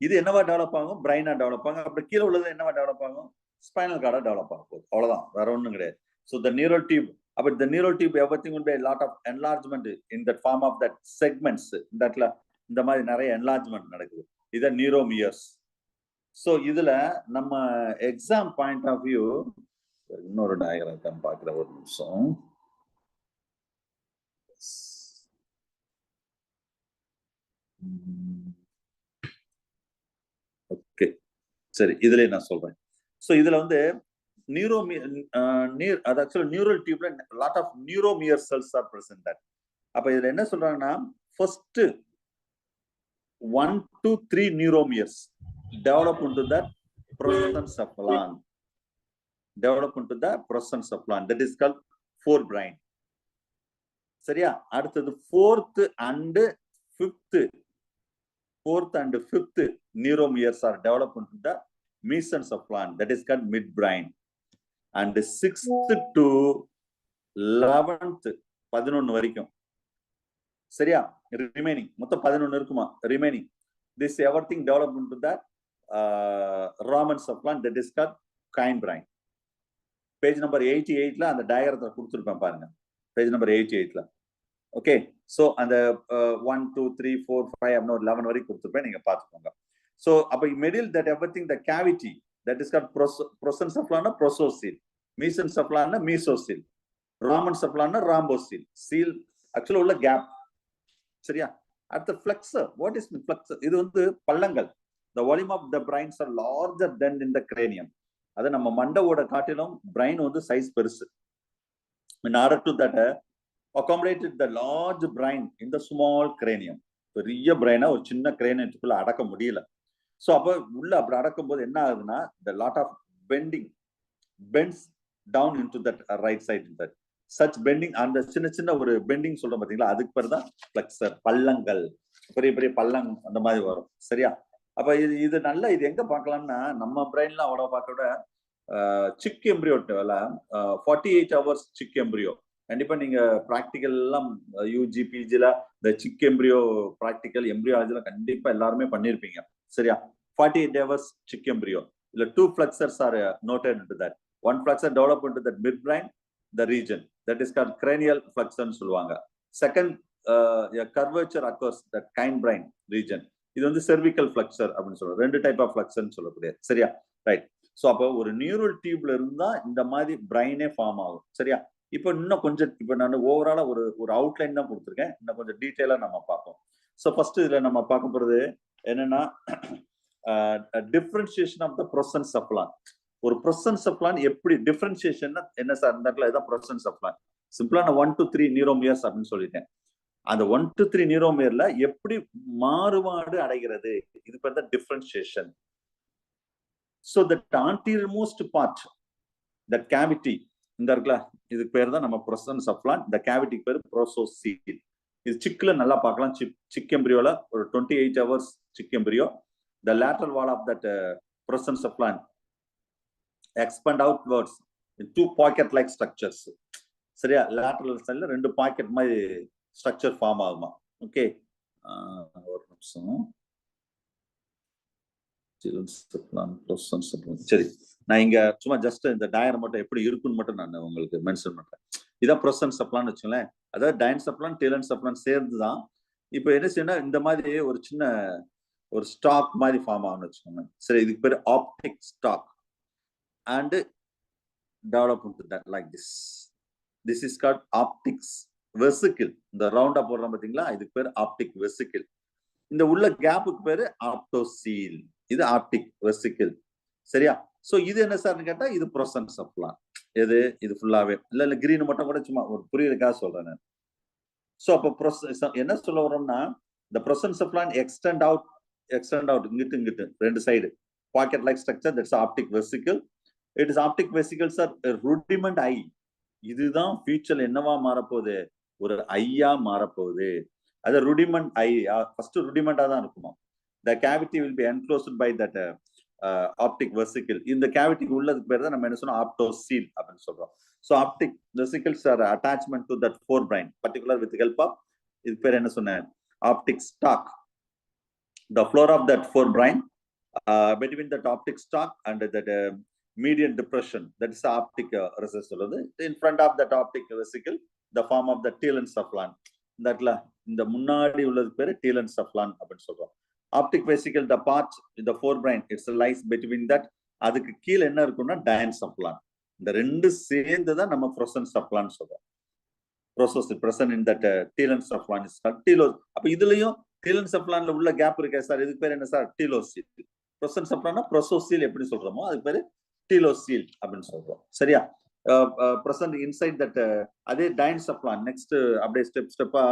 S1: இது என்னவா டெவலப் ஆகும்? பிரைனா டெவலப் ஆகும். அப்புறம் கீழே உள்ளது என்னவா டெவலப் ஆகும்? ஸ்பைனல் கார்டா டெவலப் ஆகும் போகுது. அவ்வளவுதான், வேற ஒண்ணும் கிடையாது. ஸோ த நியூரல் டியூப், அப்ப the neural tube everything will be a lot of enlargement in that form of that segments. தட்ல இந்த மாதிரி நிறைய enlargement நடக்குது. இது நியூரோமியர்ஸ். ஸோ இதுல நம்ம எக்ஸாம் பாயிண்ட் ஆஃப் வியூ இன்னொரு டயக்ராம் பார்க்குற ஒரு நிமிஷம். ஓகே சரி, இதுல நான் சொல்றேன். ஸோ இதுல வந்து நியூரல் டியூப்ல lot of neuromere cells are present. அப்ப இதுல என்ன சொல்றாங்கன்னா first 1 to 3 neuromeres develop into the prosencephalon. That is called forebrain. சரியா? அடுத்தது fourth and fifth neuromeres are developed into the mesencephalon. That is called midbrain. And 6th to 11th 11 வரைக்கும். சரியா? Remaining மொத்தம் 11 இருக்குமா? Remaining this everything developed into that Ramancephalon, that is called hindbrain. Page number 88ல அந்த டயகிராத்தை கொடுத்துருப்பேன் பாருங்க. Page number 88ல. ஓகே, சோ அந்த 1 2 3 4 5 அப்படி 11 வரைக்கும் கொடுத்துருப்பேன், நீங்க பாத்துக்கோங்க. சோ அப்ப middle that everything the cavity, that is called prosencephalon, prosocele, mesencephalon, mesocele, Ramancephalon, rhombocephalon. seal ஆக்சுவலா உள்ள கேப். சரியா? அடுத்த flexor. What is flexor? இது வந்து பள்ளங்கள். The volume of the brains are larger than in the cranium. அது நம்ம மண்டவோட காட்டிலும் brain வந்து சைஸ் பெருசு. In order to that accommodated the large brain in the small cranium. பெரிய பிரைனை ஒரு சின்ன கிரேனியத்துக்குள்ள அடக்க முடியல. ஸோ அப்போ உள்ள அப்படி அடக்கும் போது என்ன ஆகுதுன்னா the lot of bends down into that right side. That such bending, அந்த சின்ன சின்ன ஒரு பெண்டிங் சொல்றோம் பாத்தீங்களா, அதுக்கு பேர் தான் ஃபிளெக்சர். பள்ளங்கள், பெரிய பெரிய பள்ளம் அந்த மாதிரி வரும். சரியா? அப்ப இது நல்லா இது எங்க பார்க்கலாம்னா நம்ம பிரெயின்ல அவ்வளவு பார்க்க விட chick embryo 48 hours chick embryo. கண்டிப்பா நீங்க ப்ராக்டிக்கல் எல்லாம் யூஜி பிஜில இந்த சிக் எம்பிரியோ ப்ராக்டிக்கல் எம்பிரியாலஜில கண்டிப்பா எல்லாருமே பண்ணிருப்பீங்க. சரியா? 48 hours சிக் எம்பிரியோ. இல்ல 2 flexors are noted into that. One flexor developed into that midbrain, the region that is called cranial flexor னு சொல்லுவாங்க. Second curvature occurs that hindbrain region. இது வந்து cervical flexor அப்படின்னு சொல்றோம். ரெண்டு டைப் ஆஃப் flexor னு சொல்லக்கூடிய. சரியா? ரைட். சோ அப்போ ஒரு நியூரல் டியூப்ல இருந்தா இந்த மாதிரி பிரைனே ஃபார்ம் ஆகும். சரியா? இப்போ இன்னும் கொஞ்சம் இப்போ நான் ஓவராலா ஒரு அவுட்லைன் தான் கொடுத்துருக்கேன். இன்னும் கொஞ்சம் டீட்டெயிலா நம்ம பார்ப்போம். ஸோ ஃபர்ஸ்ட் இதுல நம்ம பார்க்க போறது என்னன்னா டிஃபரன்சியேஷன் ஆஃப் த prosencephalon. ஒரு prosencephalon எப்படி டிஃபரன்சியேஷன் என்ன சார்? இந்த இடத்துல இதான் prosencephalon. சிம்பிளா நான் 1 to 3 நியூரோமியர்ஸ் அப்படின்னு சொல்லிட்டேன். அந்த 1 to 3 நியூரோமியர்ல எப்படி மாறுபாடு அடைகிறது, இது பேர் தான் differentiation. So that anterior most part, that cavity இந்த இருக்குல்ல, இதுக்கு பேர் தான் நம்ம prosencephalon. இந்த கேவிட்டிக்கு பேர் prosocele. இது சிக்ல நல்லா பார்க்கலாம். சிக் எம்பிரியோல ஒரு 28 hours chick embryo. The lateral wall of that prosencephalon expand outwards in 2 pocket-like structures. சரியா? lateral side ரெண்டு பாக்கெட் மாதிரி ஸ்ட்ரக்சர் ஃபார்ம் ஆகுமா? ஓகே, ஒரு நிமிஷம். சரி, நான் இங்க சும்மா ஜஸ்ட் இந்த டயர் மட்டும் எப்படி இருக்குன்னு மட்டும் நான் உங்களுக்கு மென்ஷன் பண்றேன். இதான் prosencephalon வச்சுங்களேன். அதாவது diencephalon telencephalon சேர்ந்துதான். இப்போ என்ன செய்யணும், இந்த மாதிரி ஒரு சின்ன ஒரு ஸ்டாக் மாதிரி ஃபார்ம் ஆகும்னு வச்சுக்கோங்க. சரி, இதுக்கு பேர் optic stalk and develop into that like this. This is called optics vesicle. இந்த ரவுண்டா போடுறோம் பாத்தீங்களா, இதுக்கு பேர் ஆப்டிக் வெசிக்கிள். இந்த உள்ள கேப்புக்கு பேரு ஆப்டோசீல். இது ஆப்டிக் வெசிக்கிள். சரியா? சோ இது என்ன சார்னு கேட்டா இது prosencephalon. எது இது ஃபுல்லாவே இல்ல கிரீன் மட்டும் கூட சும்மா ஒரு புரியுறதுக்காக சொல்றேன் நான். சோ அப்ப என்ன சொல்ல வரோம்னா the prosencephalon extend out இங்கிட்டு ரெண்டு side pocket like structure, that's optic vesicle. It is optic vesicles are rudiment eye. இதுதான் ஃபியூச்சர்ல என்னவா மாறப்போகுது, ஒரு ஐயா மாறப்போகுது. அது rudiment ஐ. ஃபர்ஸ்ட் rudimentா தான் இருக்குமா. The cavity will be enclosed by that optic vesicle. இந்த கேவிட்டிக்கு உள்ளதுக்கு பேர் தான் நம்ம என்ன சொன்னோம், ஆப்டோசீல் அப்படின்னு சொல்றோம். So optic vesicles are attachment to that forebrain, particular with help of, இது பேர் என்ன சொன்னேன், optic stalk. The floor of that forebrain, between that optic stalk and that median depression, that is the optic recess. In front of that optic vesicle, the form of the telencephalon. That இந்த முன்னாடி உள்ளது பேரு telencephalon அப்படின்னு சொல்றோம். Optic vesicle, the part in the forebrain, it's lies between that. அதுக்கு கீழே என்ன இருக்கும்னா diencephalon. இந்த ரெண்டு சேர்ந்து தான் நம்ம prosencephalon சொல்றோம். Present in that telencephalon is called telos. அப்ப இதுலயும் telencephalonல உள்ள கேப் இருக்கே சார், இதுக்கு பேர் என்ன சார், டீலோசீல். prosencephalon ப்ரோசோசீல் எப்படி சொல்றோமோ அதுக்கு பேரு டீலோசீல் அப்படின்னு சொல்றோம். சரியா? present inside that அதே diencephalon. நெக்ஸ்ட் அப்படியே ஸ்டெப்பா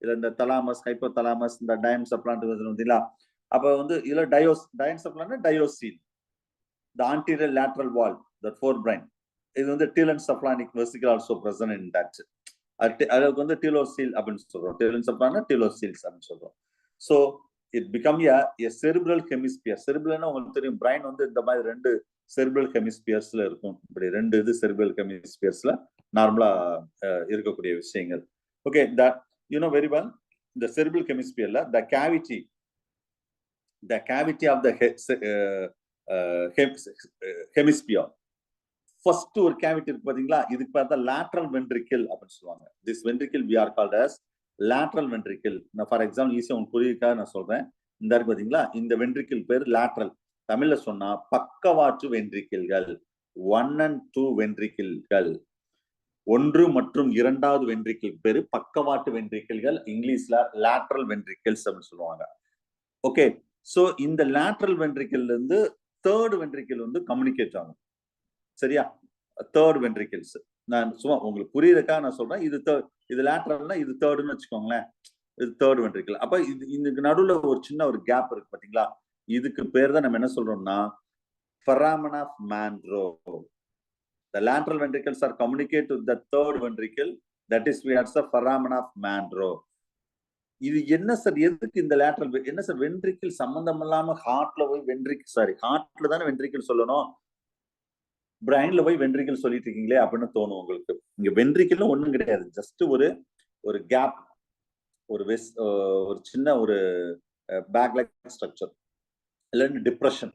S1: இல்ல இந்த தலாமஸ், ஹைப்போதலாமஸ், இந்த diencephalon இருக்குதுங்களா? அப்ப வந்து இதுல diencephalon டயோசீல். the anterior lateral wall, the forebrain, இது வந்து telencephalonic vesicle also present in that. அதுக்கு வந்து டீலோசீல் அப்படின்னு சொல்றோம். telencephalon டீலோசீல்ஸ் அப்படின்னு சொல்றோம். So it become a cerebral hemisphere. cerebral உங்களுக்கு தெரியும், பிரைன் வந்து இந்த மாதிரி ரெண்டு cerebral hemispheresல இருக்கும். இப்படி ரெண்டு இது cerebral hemispheresல நார்மலா இருக்கக்கூடிய விஷயங்கள். Okay, that you know very well. The cerebral hemisphereல the cavity of the hemisphere, first ஒரு கேவிட்டி இருக்கு பாத்தீங்களா, இதுக்கு பார்த்தா lateral ventricle அப்படின்னு சொல்லுவாங்க. This ventricle we are called as lateral ventricle. நான் ஃபார் எக்ஸாம்பிள் ஈஸியா உங்களுக்கு புரியுதுக்காக நான் சொல்றேன். இந்த இருக்கு பாத்தீங்களா, இந்த வென்ட்ரிக்கிள் பேர் lateral. தமிழ்ல சொன்னா பக்கவாட்டு வென்ட்ரிக்கிள்கள். 1 and 2 வென்ட்ரிக்கிள்கள், 1 மற்றும் 2வது வென்ட்ரிக்கிள் பேரு பக்கவாட்டு வென்ட்ரிக்கிள்கள். இங்கிலீஷ்ல lateral ventricles அப்படின்னு சொல்லுவாங்க. ஓகே, சோ இந்த lateral ventricle இருந்து 3rd ventricle வந்து கம்யூனிகேட் ஆகும். சரியா? 3rd ventricles. நான் சும்மா உங்களுக்கு புரியுறதுக்காக நான் சொல்றேன். இது லேட்டரல்னா இது 3rdன்னு வச்சுக்கோங்களேன். இது 3rd ventricle. அப்ப இதுக்கு நடுவுல ஒரு சின்ன ஒரு கேப் இருக்கு பாத்தீங்களா, இதுக்கு பேர் தான் நம்ம என்ன சொல்றோம்னா foramen of Monro. The lateral ventricles are communicate to the 3rd ventricle, that is we have the foramen of Monro. இது என்ன சார், எதுக்கு இந்த லேட்டரல், என்ன சார் வென்ட்ரிக்கிள் சம்பந்தம் இல்லாம ஹார்ட்ல போய் ஹார்ட்ல தானே வென்ட்ரிக்கிள் சொல்லணும், பிரைன்ல போய் வென்ட்ரிக்கிள் சொல்லிட்டு இருக்கீங்களே அப்படின்னு தோணும் உங்களுக்கு. இங்க வென்ட்ரிக்கிள்னு ஒண்ணும் கிடையாது. ஜஸ்ட் ஒரு கேப், ஒரு சின்ன ஒரு பேக் லைக் ஸ்ட்ரக்சர், இல்ல டிப்ரெஷன்,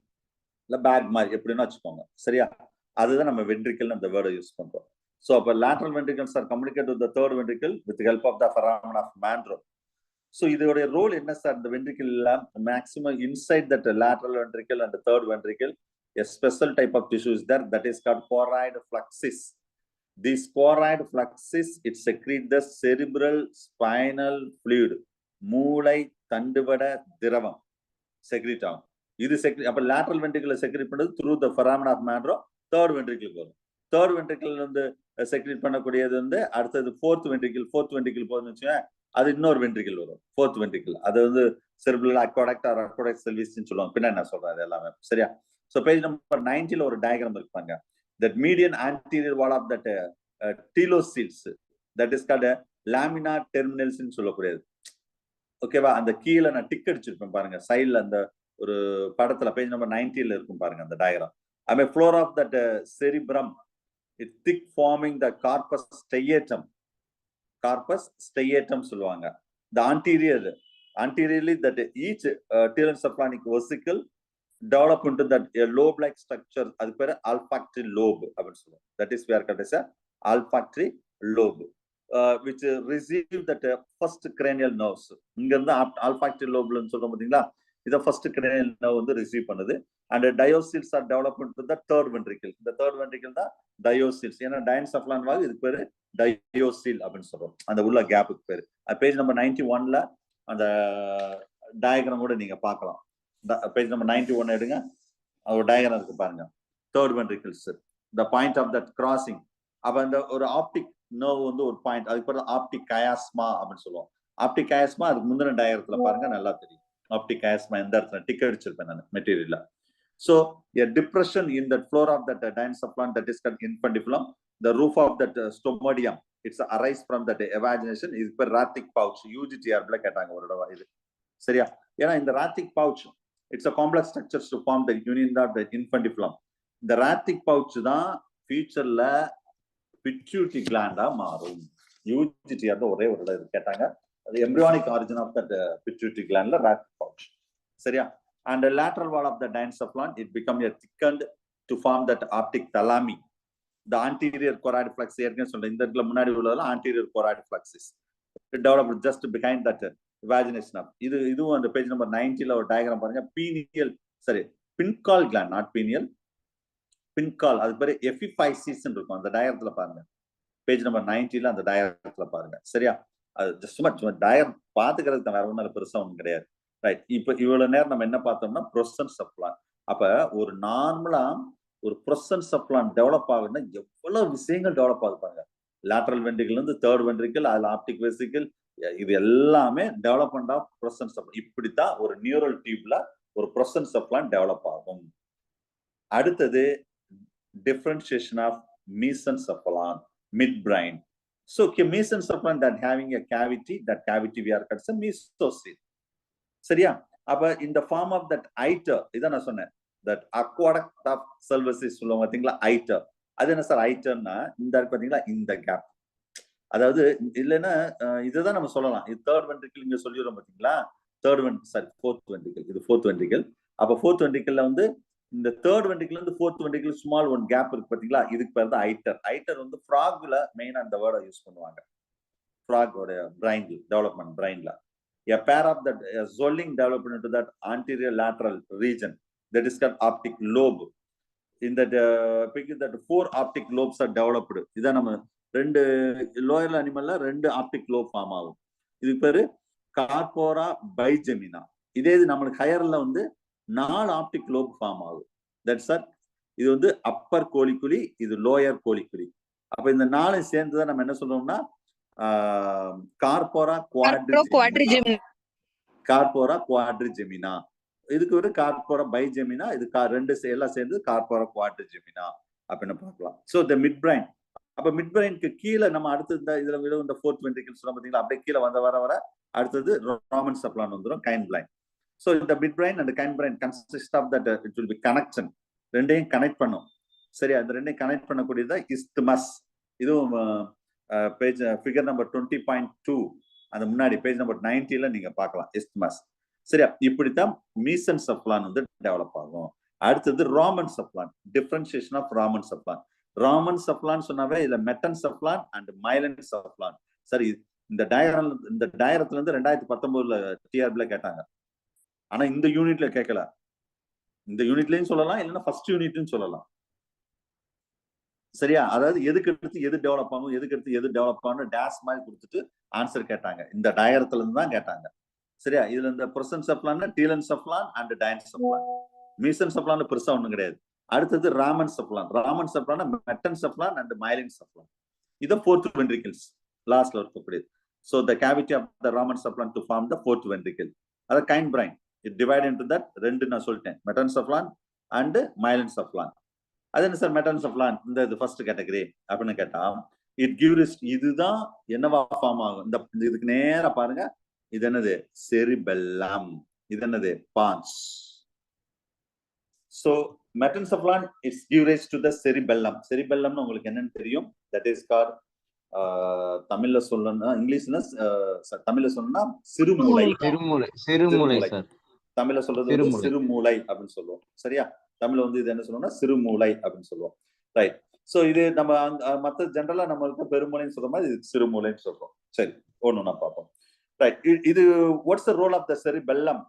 S1: இல்ல பேக் மாதிரி எப்படின்னு வச்சுக்கோங்க. சரியா? அதுதான் நம்ம வென்ட்ரிக்கிள் அந்த வேர்டை யூஸ் பண்றோம். சோ அப்ப lateral ventricles are communicate with the 3rd ventricle with the help of the foramen of Monro. So இதோட ரோல் என்ன சார், இந்த வென்ட்ரிக்கிள்ல maximum inside that lateral ventricle and the 3rd ventricle, a special type of tissue is there that is called choroid plexus. This choroid plexus, it secretes the cerebral spinal fluid. மூளை தண்டுவட திரவம் secrete ஆகும். இது அப்ப lateral ventricle secrete பண்ணது through the foramen of Monro, 3rd ventricle வரும். 3rd ventricle வந்து secrete பண்ணக்கூடியது வந்து அடுத்தது 4th ventricle. 4th ventricle போதுன்னு வச்சுக்கோங்க, அது இன்னொரு வென்ட்ரிக்கிள் வரும், 4th ventricle. அது வந்து cerebral aqueduct or aqueduct cervicis சொல்லுவாங்க. பின்ன என்ன சொல்றேன் அது எல்லாமே. சரியா? So page number 90ல ஒரு டயகிராம் இருக்கு பாருங்க. That median anterior wall of that teloceles, that is called lamina terminalis ன்னு சொல்லக்கூடியது. ஓகேவா? அந்த கீழே நான் டிக் அடிச்சிருப்பேன் பாருங்க, சைடுல அந்த ஒரு படத்துல பேஜ் நம்பர் 90ல இருக்கும் பாருங்க அந்த diagram. I mean floor of that cerebrum, it thick forming the corpus striatum சொல்லுவாங்க. The anteriorly that each telencephalonic vesicle develop into that a lobe like structure, அது பேரு olfactory lobe அப்படின்னு சொல்லுவோம். That is we are called as a olfactory lobe, which receive that first cranial nerves. இங்க இருந்து olfactory lobeன்னு சொல்றோம் பாத்தீங்களா, இத first cranial nerve வந்து ரிசீவ் பண்ணுது. And diocele are developed into the 3rd ventricle. இந்த 3rd ventricle தான் diocele. ஏன்னா diencephalon வாங்க இதுக்கு பேரு diocele அப்படின்னு சொல்றோம். அந்த உள்ள கேப்புக்கு பேரு. பேஜ் நம்பர் 91ல அந்த டயகிராம் கூட நீங்க பார்க்கலாம். பேஜ் நம்பர் 91 எடுங்க, ஒரு டயகிராம் இருக்கு பாருங்க. 3rd ventricles, the point of that crossing. அப்ப அந்த ஒரு ஆப்டிக் நர்வ் வந்து ஒரு பாயிண்ட், அதுக்கு பேர் ஆப்டிக் கயாஸ்மா அப்படின்னு சொல்லுவோம். ஆப்டிக் கயாஸ்மா அதுக்கு முந்தின டயகிராமத்துல பாருங்க, நல்லா தெரியும். ஆப்டிக் கயாஸ்மா எந்த இடத்துல டிக் அடிச்சிருப்பேன் நான் மெட்டீரியல்ல. So a depression in that floor of that diencephalon, that is called infundibulum. The roof of that stomodium, it's arise from that evagination, is per rhathic pouch. UGTR ல கேட்டாங்க ஒரு தடவை இது. சரியா? ஏன்னா இந்த rhathic pouch it's a complex structures to form the union of the infundibulum. இந்த Rathke pouch தான் ஃபியூச்சர்ல பிட்யூட்டரி கிளாண்டா மாறும். யூஜிடிஆர் ஒரே ஒரு இடம் கேட்டாங்க. அது embryonic origin of that pituitary கிளாண்ட்ல ராத்திக் பவுச். சரியா? And the lateral wall of the diencephalon, it become a thickened to form that optic thalami. The anterior choroid plexus, ஏற்கனவே சொல்றேன், இந்த இடத்துல முன்னாடி உள்ளதெல்லாம் anterior choroid plexus. It developed just behind that vagination. இதுவும் அந்த page number 90ல ஒரு diagram பாருங்க. பீனியல், சரி, பின்கால் கிளாண்ட், நாட் பீனியல், பின்கால், அது பேரு எஃபிஃபைசிஸ் இருக்கும். அந்த டயக்ராம்ல பாருங்க, பேஜ் நம்பர் 90ல அந்த டயக்ராம்ல பாருங்க. சரியா? அது ஜஸ்ட் சும்மா டயக்ராம் பாத்துக்கிறதுக்கு வேற ஒன்றும் பெருசா ஒன்றும் கிடையாது. ரைட். இப்ப இவ்வளவு நேரம் நம்ம என்ன பார்த்தோம்னா ப்ரொசன் சப்ளான். அப்ப ஒரு நார்மலா ஒரு ப்ரொசன் சப்ளான் டெவலப் ஆகுதுன்னா எவ்வளவு விஷயங்கள் டெவலப் ஆகுப்பாங்க. லேட்டரல் வென்ட்ரிக்கிள் இருந்து தேர்ட் வென்ட்ரிக்கிள், அதுல ஆப்டிக் வெசிக்கிள், இது எல்லாமே டெவலப்மெண்ட் ஆஃப் ப்ரொசன் சப்ளான். இப்படித்தான் ஒரு நியூரல் டியூப்ல ஒரு ப்ரொசன் சப்ளான் டெவலப் ஆகும். அடுத்தது differentiation of mesencephalon, midbrain. So mesencephalon that having a cavity, that cavity we are considered mesocyst. சரியா? அப்ப இந்த ஃபார்ம் ஆஃப் தட் ஐட்டர், இதான் நான் சொன்னேன், தட் அக்வாடக்ட் ஆஃப் செல்வசிஸ் சொல்லுவாங்க பாத்தீங்களா, ஐட்டர். அது என்ன சார் ஐட்டர்னா, இந்த பாத்தீங்களா இந்த கேப். அதாவது இல்லைன்னா இதுதான் நம்ம சொல்லலாம். இது தேர்ட் வென்ட்ரிக்கிள் இங்க சொல்லிடுறோம் பாத்தீங்களா, ஃபோர்த் வென்ட்ரிக்கிள், இது ஃபோர்த் வென்ட்ரிக்கிள். அப்ப ஃபோர்த் வென்ட்ரிக்கிள்ல வந்து இந்த தேர்ட் வென்ட்ரிக்கிள் இருந்து fourth ventricle small one gap இருக்கு பாத்தீங்களா, இதுக்கு பேர் தான் ஐட்டர். ஐட்டர் வந்து ஃப்ராக்ல மெயினா இந்த வேர்டை யூஸ் பண்ணுவாங்க. ஃப்ராகோட பிரைன் டெவலப்மெண்ட், பிரைன்ல a pair of that zwelling developed into that anterior lateral region, that is called optic lobe. In that that 4 optic lobes are developed. இத நம்ம ரெண்டு லோயர் அனிமல்ல ரெண்டு ஆப்டிக் லோப் ஃபார்ம் ஆகும். இது பேரு கார்போரா பைஜெமினா. இதே இது நம்மளுக்கு ஹையர்ல வந்து 4 ஆப்டிக் லோப் ஃபார்ம் ஆகும். தட்ஸ் ஆர், இது வந்து அப்பர் கோலிக்குலி, இது லோயர் கோலிக்குலி. அப்ப இந்த 4 சேர்ந்து தான் நம்ம என்ன சொல்றோம்னா கார்போரா குவாட்ரிஜெமினா. கார்போரா குவாட்ரிஜெமினா. இதுக்கு ஒரு கார்போரா பைஜெமினா, இது ரெண்டு எல்லாம் சேர்ந்து கார்போரா குவாட்ரிஜெமினா அப்படின்னு பார்க்கலாம். So the midbrain. அப்ப மிட் பிரைனுக்கு கீழே நம்ம அடுத்து இதுல இந்த ஃபோர்த் வென்ட்ரிக்கிள் சொல்ல பாத்தீங்களா, அப்படியே கீழே வர அடுத்தது ராமன் சப்ளான் வந்துரும், கைன் பிரைன். சோ இந்த midbrain and hindbrain consist of that, it will be connection, ரெண்டையும் கனெக்ட் பண்ணும். சரியா? அந்த ரெண்டையும் கனெக்ட் பண்ணக்கூடியது இஸ்துமஸ். இதுவும் பேஜ் ஃபிகர் நம்பர் 20.2 அந்த முன்னாடி பேஜ் நம்பர் 90ல நீங்க பார்க்கலாம் இஸ்துமஸ். சரியா? இப்படித்தான் மீசன்செஃபலான் வந்து டெவலப் ஆகும். அடுத்தது rhombencephalon, differentiation of rhombencephalon. Rhombencephalon சொன்னாவே இதுல மெட்டன்செஃபலான் அண்ட் மைலன்செஃபலான். சரி, இந்த டயரத்துல இருந்து 2019ல டிஆர்பில கேட்டாங்க. ஆனா இந்த யூனிட்ல கேட்கல. இந்த யூனிட்லயும் சொல்லலாம், இல்லைன்னா ஃபர்ஸ்ட் யூனிட்லயும் சொல்லலாம். சரியா? அதாவது எதுக்கு எடுத்து எது டெவலப் ஆகும், எதுக்கு எடுத்து எது டெவலப் ஆகும் டேஷ் மாதிரி கொடுத்துட்டு ஆன்சர் கேட்டாங்க. இந்த டயரத்துல இருந்து தான் கேட்டாங்க. சரியா? இதுல இந்த ப்ரொசன்செஃபலான், டீலன்செஃபலான் அண்ட் டைன்செஃபலான். மீசன்செஃபலான் பெருசா ஒண்ணும் கிடையாது. அடுத்தது rhombencephalon. Rhombencephalon, metencephalon and myelencephalon. இது ஃபோர்த் வென்ட்ரிக்கிள்ஸ் லாஸ்ட்ல இருக்கக்கூடியது. So the cavity of the rhombencephalon to form the fourth ventricle. அது கைன் brain. It divide into that, ரெண்டு நான் சொல்லிட்டேன், மெட்டன்செஃபலான் அண்ட் மைலின்செஃபலான். அது என்ன சார் மெட்டன்செஃபலான், இந்த இது ஃபர்ஸ்ட் கேட்டகரி அப்படின்னு கேட்டா, இட் கிவ்ஸ், இதுதான் என்னவா ஃபார்ம் ஆகும். இந்த இதுக்கு நேரா பாருங்க, இது என்னது செரிபெல்லம், இது என்னது pons. So metencephalon it's give rise to the cerebellum. செரிபெல்லம்னு உங்களுக்கு என்னன்னு தெரியும், தட் இஸ் கால்ட் தமிழ்ல சொல்லணும்னா, இங்கிலீஷ்ல தமிழ்ல சொல்லணும்னா சிறுமூளை. சிறுமூளை தமிழ்ல சொல்றது சிறுமூளை அப்படின்னு சொல்லுவோம். சரியா? தமிழ்ல வந்து இது என்ன சொல்லுவோம்னா சிறுமூளை அப்படின்னு சொல்லுவோம். ரைட். சோ இது நம்ம மத்த ஜெனரலா நம்மளுக்கு பெருமூளைன்னு சொல்ற மாதிரி இது சிறுமூளைன்னு சொல்றோம். சரி, ஒண்ணு பார்ப்போம். ரைட். இது what's the role of the cerebellum?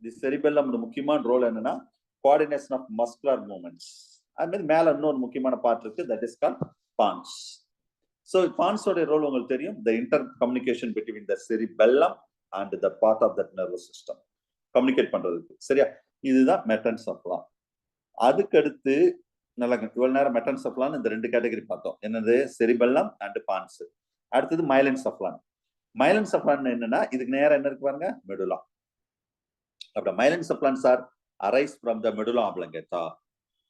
S1: The cerebellum முக்கியமான ரோல் என்னன்னா கோஆர்டினேஷன் ஆஃப் மஸ்குலர் மூவ்மெண்ட்ஸ். அது மாதிரி மேல இன்னொரு முக்கியமான பார்ட் இருக்கு, that is called pons. So பான்ஸோட ரோல் உங்களுக்கு தெரியும், the inter communication between the cerebellum and the part of that nervous system communicate பண்றதுக்கு. சரியா? இதுதான் மெட்டன்செஃபலான். அதுக்கு அடுத்து நல்லா இவ்வளவு நேரம் மெட்டன்செஃபலான் இந்த ரெண்டு கேட்டகரி பார்த்தோம், என்னது செரிபெல்லம் அண்ட் பான்ஸ். அடுத்தது மைலின்செஃபலான். மைலின்செஃபலான் என்னன்னா இதுக்கு நேரம் என்ன இருக்கு பாருங்க, மெடுலா. அப்ப myelencephalons are arise from the medulla oblongata.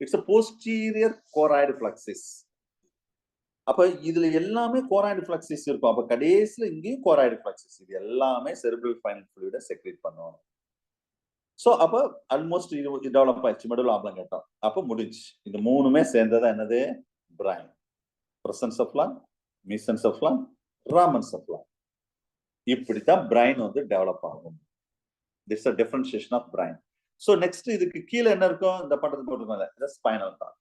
S1: It's a posterior choroid plexus. அப்ப இதுல எல்லாமே choroid plexus இருக்கும். அப்ப கடைசில இங்கேயும் choroid plexus. இது எல்லாமே cerebral spinal fluid செக்ரீட் பண்ணுவோம். ஸோ அப்போ ஆல்மோஸ்ட் இது டெவலப் ஆயிடுச்சு மெடுலா ஆப்லங்கேட்டா. அப்போ முடிஞ்சு. இந்த மூணுமே சேர்ந்ததா என்னது? பிரைன். Prosencephalon, mesencephalon, rhombencephalon. இப்படித்தான் பிரைன் வந்து டெவலப் ஆகும். This a differentiation of brain. So next இதுக்கு கீழே என்ன இருக்கும்? இந்த படத்துக்கு போட்டுருக்கோம், இந்த spinal cord.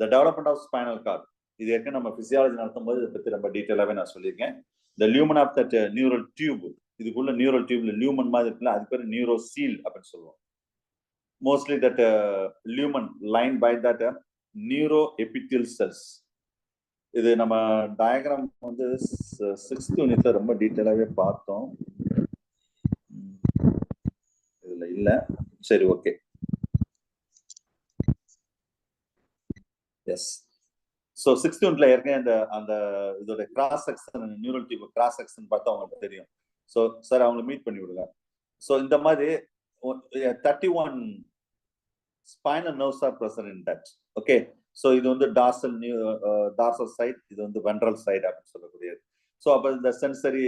S1: The development of spinal cord. இது ஏற்கனவே நம்ம பிசியாலஜி நடத்தும் போது இதை பத்தி ரொம்ப டீட்டெயிலாவே நான் சொல்லியிருக்கேன். The lumen of that neural tube. இதுக்குள்ள நியூரல் டியூப்ல லியூமன் மாதிரி இருக்குல்ல, அது பேர் நியூரோசீல் அப்படின்னு சொல்லுவோம். Mostly that lumen line by that neuro epithelial cells. இது நம்ம டயக்ராம் வந்து 6th யூனிட்ல ரொம்ப டீட்டெயிலாவே பார்த்தோம். இதுல இல்ல, சரி ஓகே. எஸ். ஸோ 6th யூனிட்ல ஏற்கனவே அந்த இதோட cross section, neural tube cross section பார்த்தா அவங்களுக்கு தெரியும். ஸோ சார் அவங்களை மீட் பண்ணி விடுங்க. ஸோ இந்த மாதிரி 31 spinal nerves are present in that. Okay. So இது வந்து dorsal side, இது வந்து ventral side அப்படின்னு சொல்லக்கூடியது. So அப்ப இந்த sensory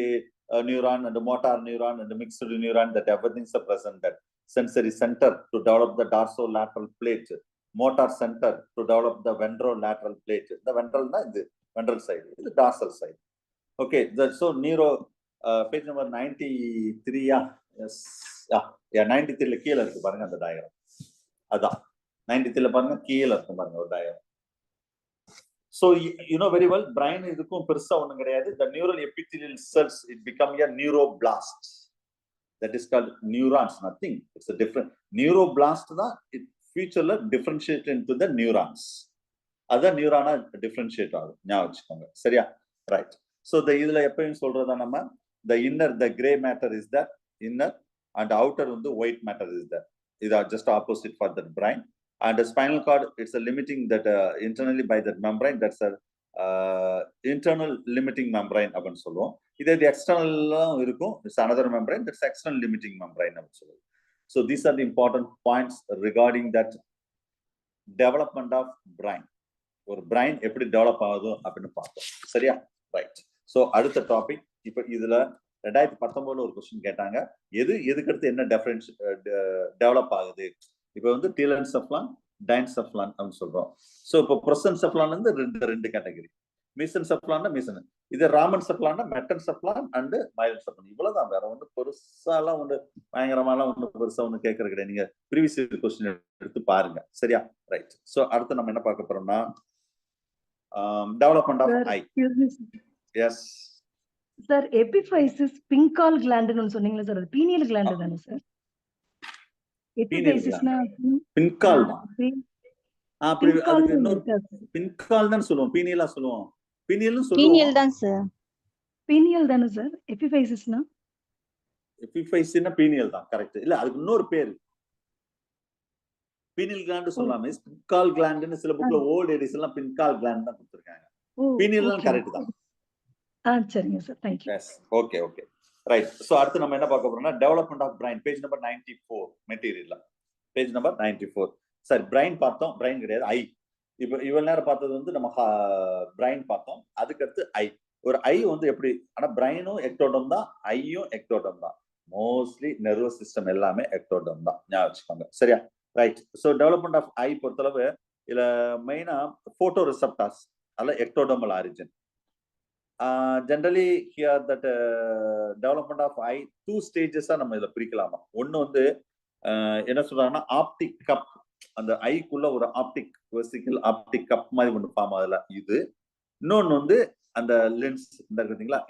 S1: neuron and the motor neuron and the mixed neuron, that everything is present. That sensory center to develop the dorsolateral plate, motor center to develop the ventrolateral plate. The ventral na இது ventral side, இது dorsal side. Okay. So neuro page number 93. Yes. Yeah 93ல கீழ இருக்கு பாருங்க அந்த diagram. அதான் 93ல பாருங்க கீழ இருக்கு பாருங்க ஒரு diagram. So you know very well, brain இதுக்கும் பெருசா ஒண்ணும் கிடையாது. The neural epithelial cells, it become a neuroblast. That is called neurons, nothing. It's a different neuroblast தான் it futureல differentiate into the neurons. அத நியூரானா டிஃபரன்ஷியேட் ஆகும். ஞாபகம் வச்சுக்கோங்க. சரியா? ரைட். So இதுல எப்பவும் சொல்றதா நம்ம the inner, the gray matter is that inner, and outer வந்து white matter is that. These are just opposite for the brain. And the spinal cord, it's a limiting that internally by that membrane. That's a internal limiting membrane அப்படின்னு சொல்லுவோம். இதே இது external இருக்கும். It's another membrane. That's external limiting membrane அப்படின்னு சொல்லுவோம். So these are the important points regarding that development of brain. ஒரு brain எப்படி develop ஆகுது அப்படின்னு பார்த்தோம். சரியா? ரைட். ஸோ அடுத்த டாபிக். இப்போ இதுல 2019 ஒரு கொஸ்டின் கேட்டாங்க, எதுக்கடுத்து என்ன டெவலப் ஆகுது? இப்போ வந்து டீலன்செஃப்லான், டைன்செஃப்லான் அப்படின்னு சொல்றோம். ஸோ இப்போ ப்ரொசன்செஃப்லான் வந்து ரெண்டு கேட்டகரி. மீசன்செஃப்லான்னா மீசன், இது ராமன்செஃப்லான்னா மெட்டன்செஃப்லான் அண்ட் மைலன்செஃப்லான். இவ்வளவுதான், வேற ஒன்று பெருசாலாம் ஒன்று பயங்கரமாலாம் ஒன்று பெருசா ஒன்று கேட்கறது கிடையாது. நீங்க ப்ரீவியஸ் கொஸ்டின் எடுத்து பாருங்க. சரியா? ரைட். ஸோ அடுத்து நம்ம என்ன பார்க்க போறோம்னா development of eye. Yes
S4: sir, epiphysis பிங்கால் கிளாண்டுன்னு சொன்னீங்களா சார்? அது பீனியல் கிளாண்டு தானே சார்? எபிஃபைசிஸ்னா
S1: பின்கால் தான். அப்படி அதுக்கு இன்னொரு பின்கால் தான் சொல்லுவோம், பீனியலா சொல்லுவோம். பீனியல்னு சொல்லுவோம்.
S5: பீனியல் தான் சார்.
S4: பீனியல் தானே சார் எபிஃபைசிஸ்னா?
S1: எபிஃபைசிஸ்னா பீனியல் தான், கரெக்ட். இல்ல அதுக்கு இன்னொரு பேர் பீனியல் கிளாண்ட் சொல்லலாமே. பின்கால் கிளாண்டுன்னு சில புக்ல ஓல்ட் எடிஷன்லாம் பின்கால் கிளாண்ட் தான் கொடுத்திருக்காங்க. பீனியல் தான் கரெக்ட் தான்.
S4: சரிங்க sir, thank you.
S1: Yes, okay okay, right. So அடுத்து நம்ம என்ன பார்க்க போறோம்னா development of brain, page number 94 மெட்டீரியல்ல. Page number 94. சார் பிரைன் பார்த்தோம், பிரைன் கிடையாது ஐ. இப்போ இவ்வளவு நேரம் பார்த்தது வந்து நம்ம பிரைன் பார்த்தோம். அதுக்கடுத்து ஐ. ஒரு ஐ வந்து எப்படி, ஆனா பிரைனும் எக்டோடம் தான், ஐயும் எக்டோடம் தான். மோஸ்ட்லி நர்வஸ் சிஸ்டம் எல்லாமே எக்டோடம் தான், ஞாபகம் வச்சுக்கோங்க. சரியா? Right. So development of eye பொறுத்தளவு இதுல மெயினா போட்டோ ரிசெப்டார்ஸ், அதில் ectodermal origin. Generally here that development of eye 2 ஸ்டேஜஸா நம்ம இதில் பிரிக்கலாமா. ஒன்று வந்து என்ன சொல்றாங்கன்னா ஆப்டிக் கப், அந்த ஐக்குள்ள ஒரு ஆப்டிக் வெசிக்கிள், ஆப்டிக் கப் மாதிரி ஒன்று ஃபார்ம் ஆகுதுல இது. இன்னொன்று வந்து அந்த லென்ஸ் இந்த இருக்குங்களா,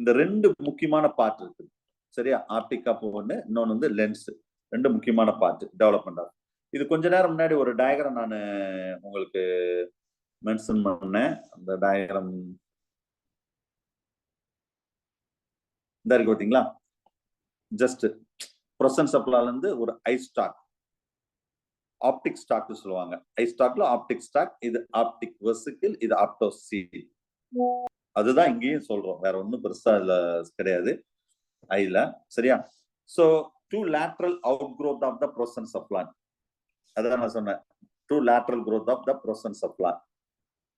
S1: இந்த ரெண்டு முக்கியமான பார்ட் இருக்குது. சரியா? ஆப்டிக் கப் ஒன்று, இன்னொன்று வந்து லென்ஸ். ரெண்டு முக்கியமான பார்ட் டெவலப்மெண்ட் ஆகும். இது கொஞ்ச நேரம் முன்னாடி ஒரு டயக்ராம் நான் உங்களுக்கு மென்ஷன் பண்ணேன். அந்த டயக்ராம் இந்த இருக்கு பார்த்தீங்களா? ஜஸ்ட் ப்ரொசன்செஃப்லான்ல இருந்து ஒரு ஐ ஸ்டாக், ஆப்டிக் ஸ்டாக் சொல்லுவாங்க. ஐ ஸ்டாக்ல ஆப்டிக் ஸ்டாக், இது ஆப்டிக் வெசிக்கிள், இது ஆப்டோசீல். அதுதான் இங்கேயும் சொல்றோம், வேற ஒன்றும் பெருசா இதுல கிடையாது ஐல. சரியா? So 2 lateral outgrowth of the prosencephalon. அதான் நான் சொன்னேன், 2 lateral growth of the prosencephalon.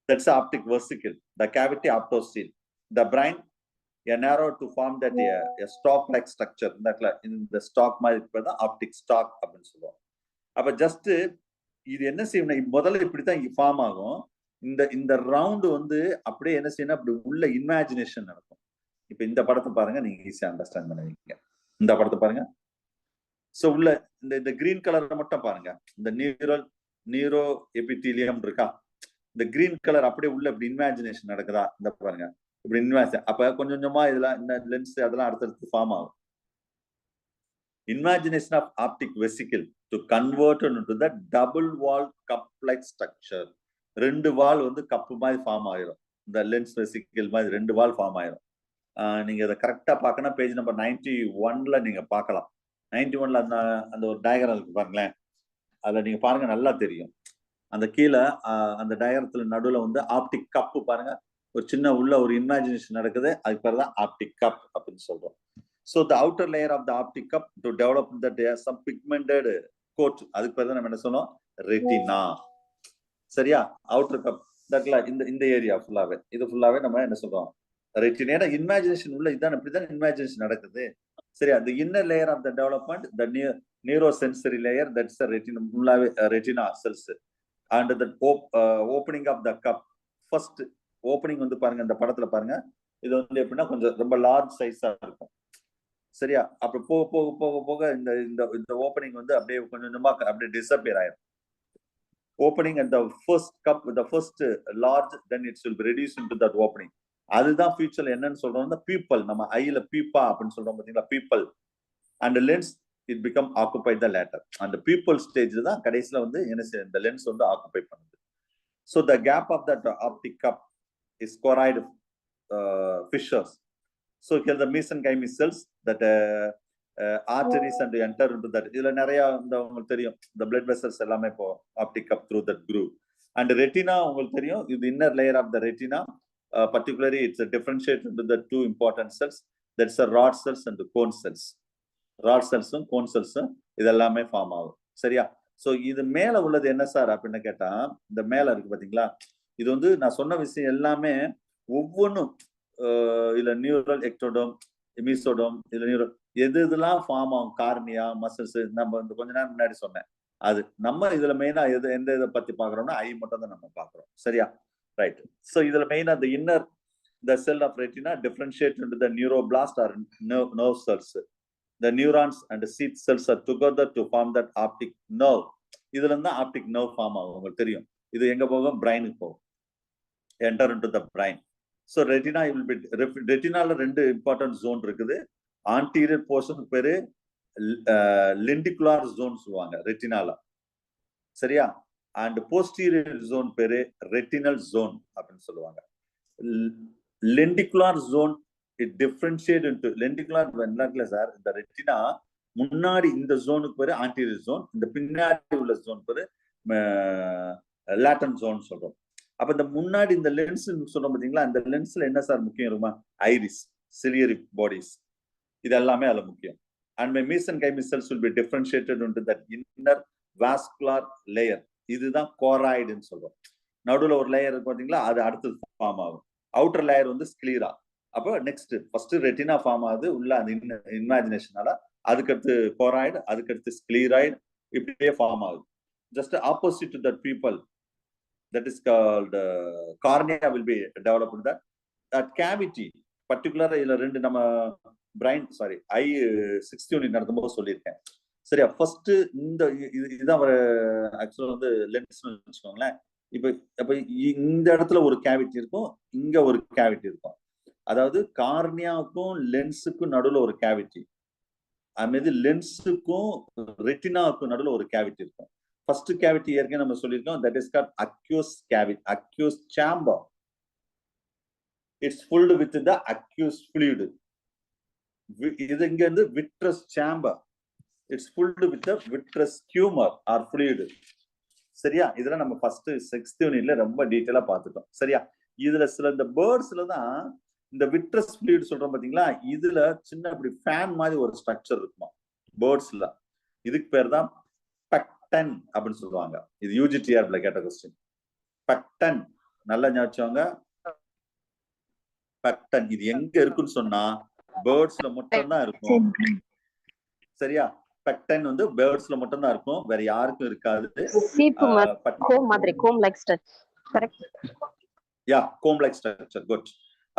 S1: That's the optic vesicle, the cavity optocele. The brain a narrow to form that a stalk like structure இந்த ஸ்டாக் மாதிரி இருப்பதான் ஆப்டிக் ஸ்டாக் அப்படின்னு சொல்லுவோம். அப்ப just இது என்ன செய்யணும், முதல்ல இப்படித்தான் ஃபார்ம் ஆகும். இந்த ரவுண்டு வந்து அப்படியே என்ன செய்யணும், அப்படி உள்ள இமேஜினேஷன் நடக்கும். இப்ப இந்த படத்தை பாருங்க, நீங்க ஈஸியா அண்டர்ஸ்டாண்ட் பண்ணுவீங்க. இந்த படத்தை பாருங்க. சோ உள்ள இந்த கிரீன் கலரை மட்டும் பாருங்க. இந்த நியூரோ எபிதீலியம் இருக்கா, இந்த கிரீன் கலர் அப்படியே உள்ள இப்படி இமேஜினேஷன் நடக்குதா, இந்த பாருங்க இப்படி இமேஜின். அப்ப கொஞ்சம் கொஞ்சமா இதெல்லாம் இந்த லென்ஸ் அதெல்லாம் அடுத்தடுத்து ஃபார்ம் ஆகும். Imagination of optic vesicle to convert into the double wall cup like structure. ரெண்டு வால் வந்து கப்பு மாதிரி ஃபார்ம் ஆயிரும். இந்த லென்ஸ் வெசிக்கல் மாதிரி ரெண்டு வால் ஃபார்ம் ஆயிரும். நீங்க அதை கரெக்டா பார்க்கணும், பேஜ் நம்பர் 91ல நீங்க பார்க்கலாம். 91ல அந்த ஒரு டயக்ராம் இருக்கு பாருங்களேன், அதுல நீங்க பாருங்க நல்லா தெரியும். அந்த கீழே அந்த டயக்ராமத்துல நடுவுல வந்து ஆப்டிக் கப்பு பாருங்க, ஒரு சின்ன உள்ள ஒரு இமேஜினேஷன் நடக்குது, அதுக்கு பேர் தான் ஆப்டிக் கப் அப்படின்னு சொல்றோம். So the outer layer of the optic cup to develop that there are some pigmented coat, அதுக்கு பேர் தான் நம்ம என்ன சொன்னோம், ரெட்டினா. சரியா, அவுட்டர் கப் தட்ல இந்த ஏரியா ஃபுல்லாவே, இது ஃபுல்லாவே நம்ம என்ன சொல்றோம், ரெட்டினா. இமேஜினேஷன் உள்ள இதான் இப்படிதான் இமேஜினேஷன் நடக்குது. சரியா, the inner layer of the development, the neurosensory layer, that's the retina, ஃபுல்லாவே retina cells. And the opening of the cup, first opening வந்து பாருங்க, இந்த படத்துல பாருங்க, இது வந்து எப்படின்னா கொஞ்சம் ரொம்ப லார்ஜ் சைஸா இருக்கும். சரியா, அப்ப போக போக போக போக இந்த ஓப்பனிங் வந்து அப்படியே கொஞ்சம் கொஞ்சமா அப்படியே டிஸப்பியர் ஆயிடும். Opening at the first cup, the first large, then it's will be reduced into that opening. அதுதான் ஃபியூச்சர்ல என்னன்னு சொல்றோம், பீப்பிள், நம்ம ஐல பீப்பா அப்படின்னு சொல்றோம் பாத்தீங்களா, people. And lens it become occupied the later. அந்த பீப்பிள் ஸ்டேஜ்ல தான் கடைசியில வந்து என்ன செய்ய, இந்த லென்ஸ் வந்து ஆக்குபை பண்ணுது. So the gap of that optic cup is choroid fissures. So here the mesenchymal cells that arteries and enter into that. இதுல நிறைய உங்களுக்கு தெரியும், the blood vessels எல்லாமே இப்போ optic cup through that groove. And retina உங்களுக்கு தெரியும், இது inner layer of the retina, particularly it's differentiated into the two important cells, that's the rod cells and the cone cells. Rod cells and cone cells இது எல்லாமே form ஆகும். சரியா, so இது மேல உள்ளது என்ன சார் அப்படின்னு கேட்டா, இந்த மேல இருக்கு பாத்தீங்களா, இது வந்து நான் சொன்ன விஷயம் எல்லாமே ஒவ்வொன்றும் இல்ல நியூரல் எக்டோடோம், எமிசோடோம், இதுல நியூரல் எது இதெல்லாம் ஃபார்ம் ஆகும், கார்னியா, மசில்ஸ், நம்ம இந்த கொஞ்ச நேரம் முன்னாடி சொன்னேன். அது நம்ம இதுல மெயினா எந்த இதை பத்தி பாக்குறோம்னா ஐ மட்டும் தான் நம்ம பாக்குறோம். சரியா, ரைட். சோ இதுல மெயினா the inner, the cell of retina differentiate into the neuroblast or nerve cells. The neurons and the seed cells are together to form that optic nerve. இதுல இருந்தா ஆப்டிக் நர்வ் ஃபார்ம் ஆகும். உங்களுக்கு தெரியும், இது எங்க போகும், பிரைனுக்கு போகும், enter into the brain. So retina will be, retinaல ரெண்டு இம்பார்ட்டன்ட் ஜோன் இருக்குது. ஆன்டீரியர் போர்ஷன் பேரு லெண்டிகுலார் ஜோன் சொல்லுவாங்க ரெட்டினால. சரியா, அண்ட் போஸ்டீரியர் ஜோன் பேரு ரெட்டினல் ஜோன் அப்படின்னு சொல்லுவாங்க. Lenticular zone it differentiate into lenticular வென்லாக்ல சார், இந்த ரெட்டினா முன்னாடி இந்த ஜோனுக்கு பேரு ஆன்டீரியர் ஜோன், இந்த பின்னாடி உள்ள ஜோன் பேரு லேட்டன் ஜோன் சொல்றோம். அப்ப இந்த முன்னாடி இந்த லென்ஸ் சொல்றோம் பாத்தீங்களா, இந்த லென்ஸ்ல என்ன சார் முக்கியம் இருக்குமா, ஐரிஸ், சிலியரி பாடிஸ், இது எல்லாமே அதுல முக்கியம். And my mesenchymal cells will be differentiated into that inner vascular layer. இதுதான் கோராய்டுன்னு சொல்றோம். நடுவுல ஒரு லேயர் இருக்கு பாத்தீங்களா, அது அடுத்து ஃபார்ம் ஆகும். அவுட்டர் லேயர் வந்து ஸ்க்ளீரா. அப்போ நெக்ஸ்ட் ஃபர்ஸ்ட் ரெட்டினா ஃபார்ம் ஆகுது உள்ள அந்த இமேஜினேஷனால, அதுக்கடுத்து கோராய்டு, அதுக்கடுத்து ஸ்க்ளீராய்டு, இப்படியே ஃபார்ம் ஆகுது. Just opposite to that people, that is called cornea will be developed in that cavity. Particularly இதுல ரெண்டு நம்ம பிரைன் ஐ 6th யூனிட் நடத்தும்போது சொல்லியிருக்கேன். சரியா, ஃபர்ஸ்ட் இதுதான் ஆக்சுவலா வந்து லென்ஸ் வச்சுக்கோங்களேன். இப்ப இந்த இடத்துல ஒரு கேவிட்டி இருக்கும், இங்க ஒரு கேவிட்டி இருக்கும். அதாவது கார்னியாவுக்கும் லென்ஸுக்கும் நடுவுல ஒரு கேவிட்டி, அதுமாதிரி லென்ஸுக்கும் ரெட்டினாவுக்கும் நடுவுல ஒரு கேவிட்டி இருக்கும். ஃபர்ஸ்ட் கேவிட்டி ஏற்கனவே நம்ம சொல்லியிருக்கோம், that is called aqueous cavity, aqueous chamber. It's filled with the aqueous fluid. இது இங்க இருந்து vitreous chamber, it's filled with the vitreous humor or fluid. சரியா, இதெல்லாம் நம்ம ஃபர்ஸ்ட் 6th யூனிட்ல ரொம்ப டீடைலா பார்த்துட்டோம். சரியா, இதுல சில இந்த பேர்ட்ஸ்ல தான் இந்த vitreous fluid சொல்றோம் பாத்தீங்களா, இதுல சின்ன இப்படி ஃபேன் மாதிரி ஒரு ஸ்ட்ரக்சர் இருக்குமா பேர்ட்ஸ்ல. இதுக்கு பேர் தான் பக்டன் அப்படின்னு சொல்லுவாங்க. இது UGTR கேட்ட கொஸ்டின். பக்டன் நல்லா ஞாபகம், பட்டன். இது எங்க இருக்குன்னு சொன்னா பேர்ட்ஸ்ல மட்டும் தான் இருக்கும். சரியா? பட்டன் வந்து பேர்ட்ஸ்ல மட்டும் தான் இருக்கும், வேற யாருக்கும் இருக்காது.
S5: comb like structure. Correct.
S1: யா, comb like structure. Good.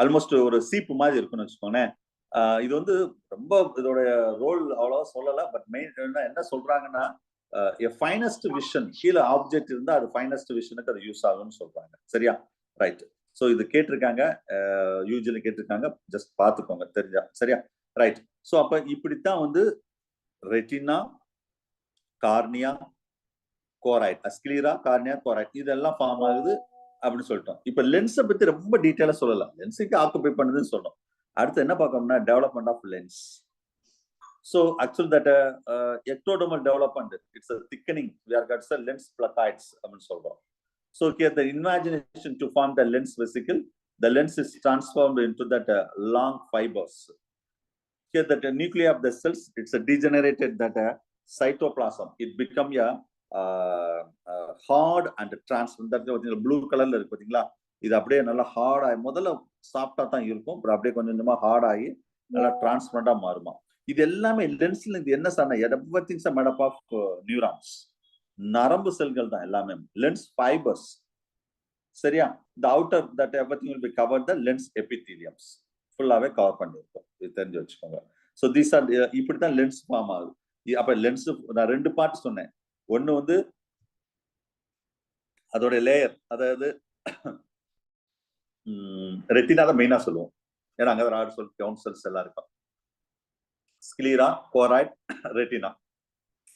S1: Almost ஒரு சீப்பு மாதிரி இருக்குன்னு வச்சுக்கோங்களேன். இது வந்து ரொம்ப இதோட ரோல் அவ்வளவா சொல்லல. பட் மெயின் என்ன சொல்றாங்கன்னா ஃபைனஸ்ட் விஷன், கீழே ஆப்ஜெக்ட் இருந்தா அது ஃபைனஸ்ட் விஷனுக்கு அது யூஸ் ஆகும்னு சொல்றாங்க. சரியா? ரைட். ஸோ இது கேட்டிருக்காங்க, யூஜுவலி கேட்டிருக்காங்க, ஜஸ்ட் பார்த்துக்கோங்க தெரிஞ்சா. சரியா? ரைட். ஸோ அப்ப இப்படித்தான் வந்து retina, cornea, choroid, sclera, cornea, choroid இதெல்லாம் ஃபார்ம் ஆகுது அப்படின்னு சொல்லிட்டோம். இப்ப லென்ஸை பத்தி ரொம்ப டீட்டெயிலா சொல்லலாம். லென்ஸுக்கு ஆக்குபை பண்ணுதுன்னு சொல்லணும். அடுத்து என்ன பார்க்கணும்னா development of lens. So actually that ectodermal development, it's a thickening. We are got the lens placoids. So here the imagination to form the lens vesicle, the lens is transformed into that long fibers. Here that the nuclei of the cells, it's a degenerated that cytoplasm. It become hard and transparent. That blue color la irukku pathingala. இது அப்படியே நல்லா heart ஆகி முதல்ல சாஃப்டா தான் இருக்கும், அப்புறம் அப்படியே கொஞ்சம் கொஞ்சமா ஹார்ட் ஆகி நல்லா டிரான்ஸ்பரண்டா மாறுமா. இது எல்லாமே லென்ஸ்ல இது என்ன சொன்ன everythings are made up of neurons, நரம்பு செல்கள் தான் எல்லாமே, லென்ஸ் ஃபைபர்ஸ். சரியா? The outer that everything will be covered the lens epitheliums, ஃபுல்லாவே கவர் பண்ணிருக்கும். இது தெரிஞ்சு வச்சுக்கோங்க. சோ தீஸ் ஆர் இப்படி தான் லென்ஸ் ஃபார்ம் ஆகுது. அப்ப லென்ஸ் நான் ரெண்டு பார்ட் சொன்னேன். ஒன்னு வந்து அதோட லேயர், அதாவது ரெட்டினா தான் மெயினா சொல்லுவோம், ஏன்னா அங்க ராட் செல், கவுண்ட் செல்ஸ் எல்லாம் இருக்கும். Sclera, choroid, retina.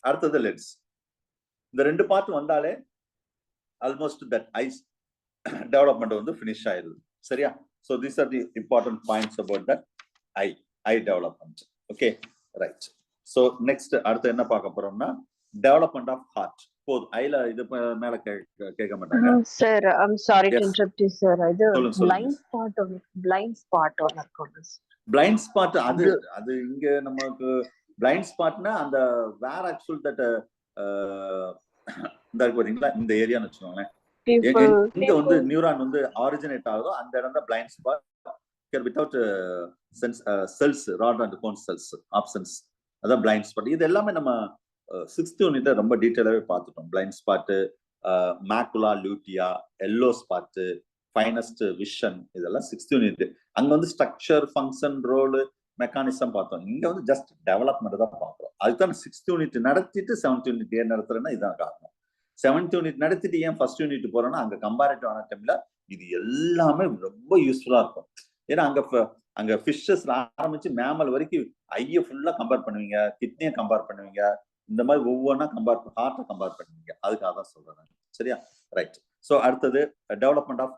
S1: அடுத்தது லென்ஸ். இந்த ரெண்டு பார்ட் வந்தாலே ஆல்மோஸ்ட் தட் ஐஸ் டெவலப்மெண்ட் வந்து ஃபினிஷ் ஆயிருது. சரியா? So these are the important points about that eye development. Okay, right. So next அடுத்து என்ன பார்க்க போறோம்னா development of heart. போது ஐல இது மேல கேட்க மாட்டாங்க.
S5: Sir, I'm sorry to interrupt you, sir. இது blind spot ஒன்னு இருக்கும்.
S1: பிளைண்ட் ஸ்பாட் அது இங்க நமக்கு பிளைண்ட் ஸ்பாட்னா அந்த வேர் ஆக்சுவல் தட் இந்த ஏரியான்னு வச்சுக்கோங்களேன். இங்க வந்து நியூரான் வந்து ஆரிஜினேட் ஆகுதோ அந்த இடம் தான் blind spot. Without cells, rod and cone cells options, அதான் பிளைண்ட் ஸ்பாட். இது எல்லாமே நம்ம 6th யூனிட்ல ரொம்ப டீட்டெயிலாவே பார்த்துட்டோம். Blind spot, macula lutea, yellow spot, finest vision, இதெல்லாம் 6th யூனிட். அங்க வந்து ஸ்ட்ரக்சர், ஃபங்க்ஷன், ரோல், மெக்கானிசம் பார்த்தோம். இங்க வந்து ஜஸ்ட் டெவலப்மெண்ட் தான் பார்க்கிறோம். அதுதான் 6th யூனிட் நடத்திட்டு 7th யூனிட் ஏன் நடத்துறேன்னா இதான் காரணம். 7th யூனிட் நடத்திட்டு ஏன் 1st யூனிட் போறோம்னா அங்க கம்பேரிட்டிவ் அனாட்டமில இது எல்லாமே ரொம்ப யூஸ்ஃபுல்லா இருக்கும். ஏன்னா அங்க ஃபிஷஸ் ஆரம்பிச்சு மேமல் வரைக்கும் ஐய ஃபுல்லா கம்பேர் பண்ணுவீங்க, கிட்னியை கம்பேர் பண்ணுவீங்க, இந்த மாதிரி ஒவ்வொன்றா ஹார்ட்டை கம்பேர் பண்ணுவீங்க. அதுக்காக தான் சொல்றேன். சரியா? ரைட். ஸோ அடுத்தது development of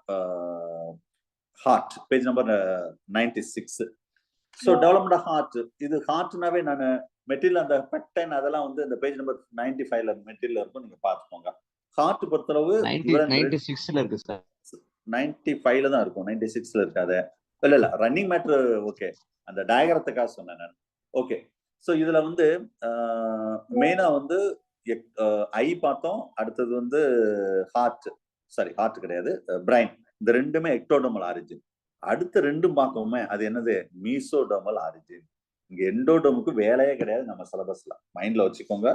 S1: heart, page number 96. So development of heart, இது ஹார்ட்னாவே நான் மெட்டீரியல் அந்த பெக்டைன் அதெல்லாம் வந்து இந்த பேஜ் நம்பர் 95ல மெட்டீரியல் இருக்கும், நீங்க பாத்துக்கோங்க. ஹார்ட் பொறுத்தளவு
S6: 96ல இருக்கு சார்.
S1: 95ல தான் இருக்கும், 96ல இருக்காது. இல்ல ரன்னிங் மேட்ரு. ஓகே, அந்த டயக்ராத்துக்காக சொன்னேன் நான். ஓகே, ஸோ இதுல வந்து மெயினா வந்து ஐ பார்த்தோம், அடுத்தது வந்து ஹார்ட் கிடையாது, பிரைன். இந்த ரெண்டுமே எக்டோடர்மல் ஆரிஜின். அடுத்த ரெண்டும் பார்க்கவுமே அது என்னது, மீசோடர்மல் ஆரிஜின். இங்க எண்டோடர்முக்கு வேலையே கிடையாது நம்ம சிலபஸ்ல, மைண்ட்ல வச்சுக்கோங்க.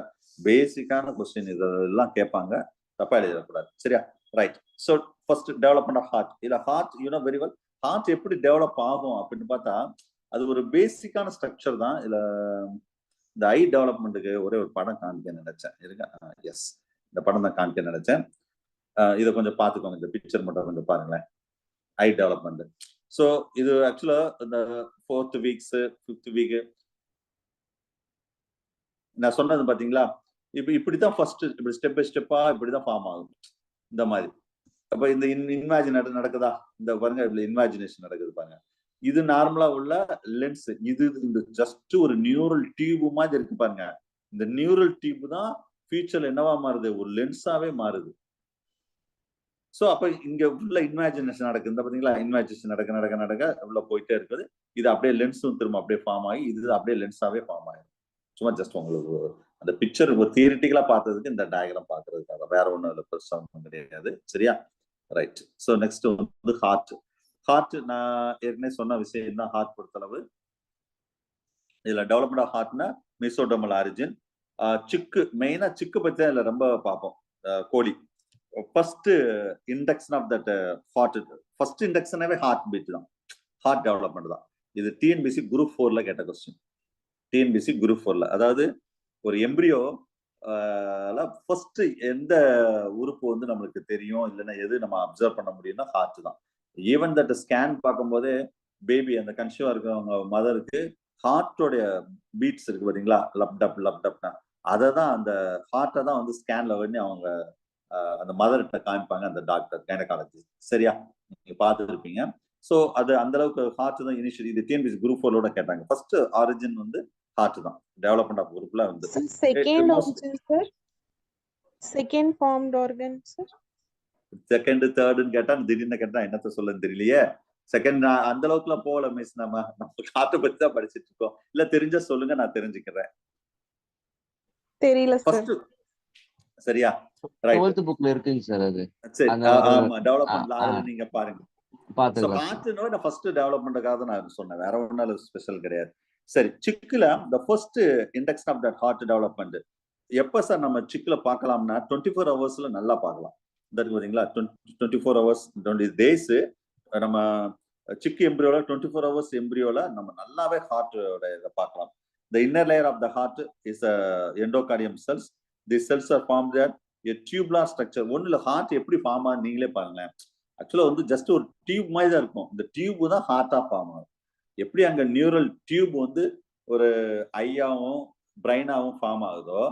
S1: பேசிக்கான கொஸ்டின் இதெல்லாம் கேட்பாங்க, தப்பா எழுதிடக்கூடாது. சரியா? Right. So first development of heart. இல்ல heart you know very well, heart எப்படி டெவலப் ஆகும் அப்படின்னு பார்த்தா அது ஒரு பேசிக்கான ஸ்ட்ரக்சர் தான். இல்ல இந்த ஐ டெவலப்மெண்ட்டுக்கு ஒரே ஒரு படம் காமிக்க நினைச்சேன். இருங்க, எஸ், இந்த படம் தான் காமிக்க நினைச்சேன். இதை கொஞ்சம் பார்த்துக்கோங்க, இந்த பிக்சர் மட்டும் கொஞ்சம் பாருங்களேன். I development. ஸோ இது ஆக்சுவலா இந்த 4th week 5th week நான் சொன்னது பாத்தீங்களா, இப்படிதான் ஃபர்ஸ்ட் இப்படி ஸ்டெப் பை ஸ்டெப்பா இப்படிதான் ஃபார்ம் ஆகும் இந்த மாதிரி. அப்ப இந்த இன்வாஜின் நடக்குதா, இந்த பாருங்க, இதுல இன்வாஜினேஷன் நடக்குது பாருங்க. இது நார்மலா உள்ள லென்ஸ். இது இந்த ஜஸ்ட் ஒரு நியூரல் டியூப் மாதிரி இருக்கு பாருங்க. இந்த நியூரல் டியூப் தான் ஃபியூச்சர்ல என்னவா மாறுது, ஒரு லென்ஸாவே மாறுது. சோ அப்ப இங்க உள்ள இன்வாஜினேஷன் நடக்குது, இந்த பாத்தீங்களா, இன்வாஜினேஷன் நடக்க உள்ள போயிட்டே இருக்குது. இது அப்படியே லென்ஸும் திரும்ப அப்படியே ஃபார்ம் ஆகி இது அப்படியே லென்ஸாவே ஃபார்ம் ஆயிடும். சும்மா ஜஸ்ட் உங்களுக்கு அந்த பிக்சர் தியரிட்டிக்கலா பார்த்ததுக்கு இந்த டயக்ராம் பாக்குறதுக்காக, வேற ஒண்ணும் இல்லை, பெருசா ஒன்றும் கிடையாது. சரியா? ரைட். ஸோ நெக்ஸ்ட் வந்து ஹார்ட். ஹார்ட் நான் ஏற்கனவே சொன்ன விஷயம் தான் ஹார்ட் பொறுத்தளவு. இதுல டெவலப்மெண்ட் ஆஃப் ஹார்ட்னா மெசோடர்மல் ஆரிஜின். சிக்கு மெயினா சிக்கு பத்தி தான் இதுல ரொம்ப பார்ப்போம். கோழி first induction of that heart, first இண்டக்ஷனாவே ஹார்ட் பீட் தான், ஹார்ட் டெவலப்மெண்ட் தான். இது டிஎன்பிசி குரூப் 4ல கேட்ட கொஸ்டின். டிஎன்பிசி குரூப் 4ல, அதாவது ஒரு எம்பிரியோ ஃபர்ஸ்ட் எந்த உறுப்பு வந்து நம்மளுக்கு தெரியும் இல்லைன்னா எது நம்ம அப்சர்வ் பண்ண முடியும்னா ஹார்ட் தான். ஈவன் தட் ஸ்கேன் பார்க்கும்போது பேபி அந்த கன்சியூவா இருக்கிறவங்க மதருக்கு ஹார்ட்டோடைய பீட்ஸ் இருக்கு பாத்தீங்களா, லப்டப்னா அதை தான், அந்த ஹார்ட்டை தான் வந்து ஸ்கேன்ல வந்து அவங்க அந்த மதர்கிட்ட காமிப்பாங்க அந்த டாக்டர் கைனகாலஜிஸ்ட். சரியா, நீங்க பார்த்துருப்பீங்க. ஸோ அது அந்த அளவுக்கு ஹார்ட் தான் இனிஷியல். இது டிஎன்பிசி குரூப் 4லோட கேட்டாங்க. ஃபர்ஸ்ட் ஆரிஜின் வந்து ஹார்ட் தான், டெவலப்மெண்ட் ஆஃப் குரூப்ல வந்து.
S2: Second origin sir, second formed organ sir.
S1: Second தேர்டுன்னு கேட்டா திடீர்னு கேட்டா என்னத்த சொல்லன்னு தெரியலையே. செகண்ட் அந்த அளவுக்குல போகல மிஸ். நம்ம ஹார்ட்டை பத்தி தான் படிச்சுட்டு இருக்கோம். இல்ல தெரிஞ்சா சொல்லுங்க, நான் தெரிஞ்சுக்கிறேன்.
S2: தெரியல சார்.
S1: சரியா, ரைட்.
S6: 12th புக்ல இருக்குங்க சார் அது.
S1: சரி, ஆமா டெவலப்மெண்ட்ல அதுல நீங்க பாருங்க.
S6: பாத்துக்கலாம்.
S1: ஹார்ட்னோ நான் ஃபர்ஸ்ட் டெவலப்மெண்ட்காக தான் நான் சொன்னேன், வேற ஒன்றும் ஸ்பெஷல் கிடையாது. சரி, சிக்குல the first induction of that heart development எப்ப சார் நம்ம சிக்குல பார்க்கலாம்னா 24 ஹவர்ஸ்ல நல்லா பார்க்கலாம். பாத்தீங்களா, 24 ஹவர்ஸ் 20 டேஸ் நம்ம சிக்கு எம்பிரியோல 24 ஹவர்ஸ் எம்பிரியோல நம்ம நல்லாவே ஹார்ட்டோட இதை பார்க்கலாம். The inner layer of the heart is a endocardium cells. These cells are formed at a tubular structure. ஒண்ணுல ஹார்ட் எப்படி ஃபார்ம் ஆகும் நீங்களே பாருங்களேன். ஆக்சுவலா வந்து ஜஸ்ட் ஒரு டியூப் மாதிரி தான் இருக்கும். இந்த டியூப் தான் ஹார்ட்டா ஃபார்ம் ஆகும். எப்படி அங்க நியூரல் டியூப் வந்து ஒரு ஐயாவும் பிரைனாவும் ஃபார்ம் ஆகுதோ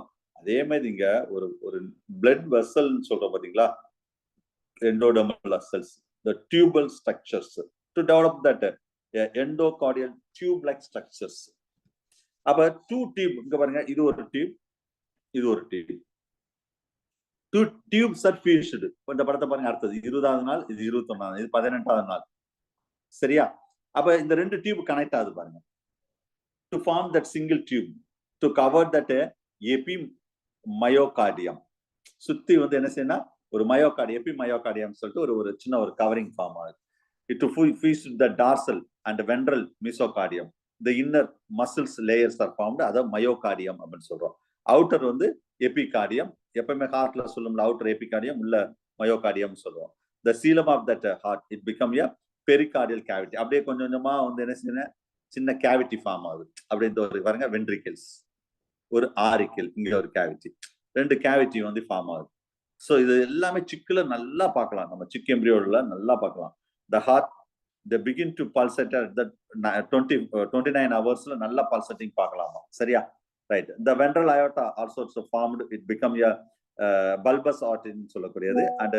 S1: அதே மாதிரி இங்க ஒரு பிளட் வெசல் சொல்றோம் பாத்தீங்களா, endodermal cells, the tubal structures to develop that endocardial tube-like structures. அப்ப 2 டியூப் இங்க பாருங்க, இது ஒரு டியூப், இது ஒரு டியூப். 2 tubes R fused. இந்த படத்தை பாருங்க, அடுத்தது 20வது நாள், இது 21வது, இது 18வது நாள். சரியா, அப்ப இந்த 2 டியூப் கனெக்ட் ஆகுது பாருங்க. To form that single tube to cover that epimyocardium. சுத்தி வந்து என்ன செய்யணும், ஒரு மயோகார்டியம், எபிமயோகார்டியம் சொல்லிட்டு ஒரு சின்ன ஒரு கவரிங் ஃபார்ம் ஆகுது. It feeds the dorsal and ventral mesocardium. The inner muscles layers are formed, அத மயோகார்டியம் அப்படின்னு சொல்றோம். அவுட்டர் வந்து எபிகார்டியம், எப்பவுமே ஹார்ட்ல சொல்லும்ல அவுட்டர் எபிகார்டியம், உள்ள மயோகார்டியம் சொல்றோம். The coelom of that heart it become a pericardial cavity. அப்படியே கொஞ்சம் கொஞ்சமா வந்து என்ன செய்யணும், சின்ன கேவிட்டி ஃபார்ம் ஆகுது. அப்படியே இந்த ஒரு பாருங்க, வென்ட்ரிக்கிள்ஸ், ஒரு ஆரிக்கிள், இங்க ஒரு கேவிட்டி, 2 கேவிட்டி வந்து ஃபார்ம் ஆகுது. ஸோ இது எல்லாமே சிக்குல நல்லா பார்க்கலாம், நம்ம சிக் எம்பிரியோல நல்லா பார்க்கலாம். The heart they begin to pulsate at the 29 ஹவர்ஸ்ல நல்லா பல்சேட்டிங் பார்க்கலாமா. சரியா, right. The ventral aorta also formed, it become a bulbous aorta ன்னு சொல்லக்கூடியது. And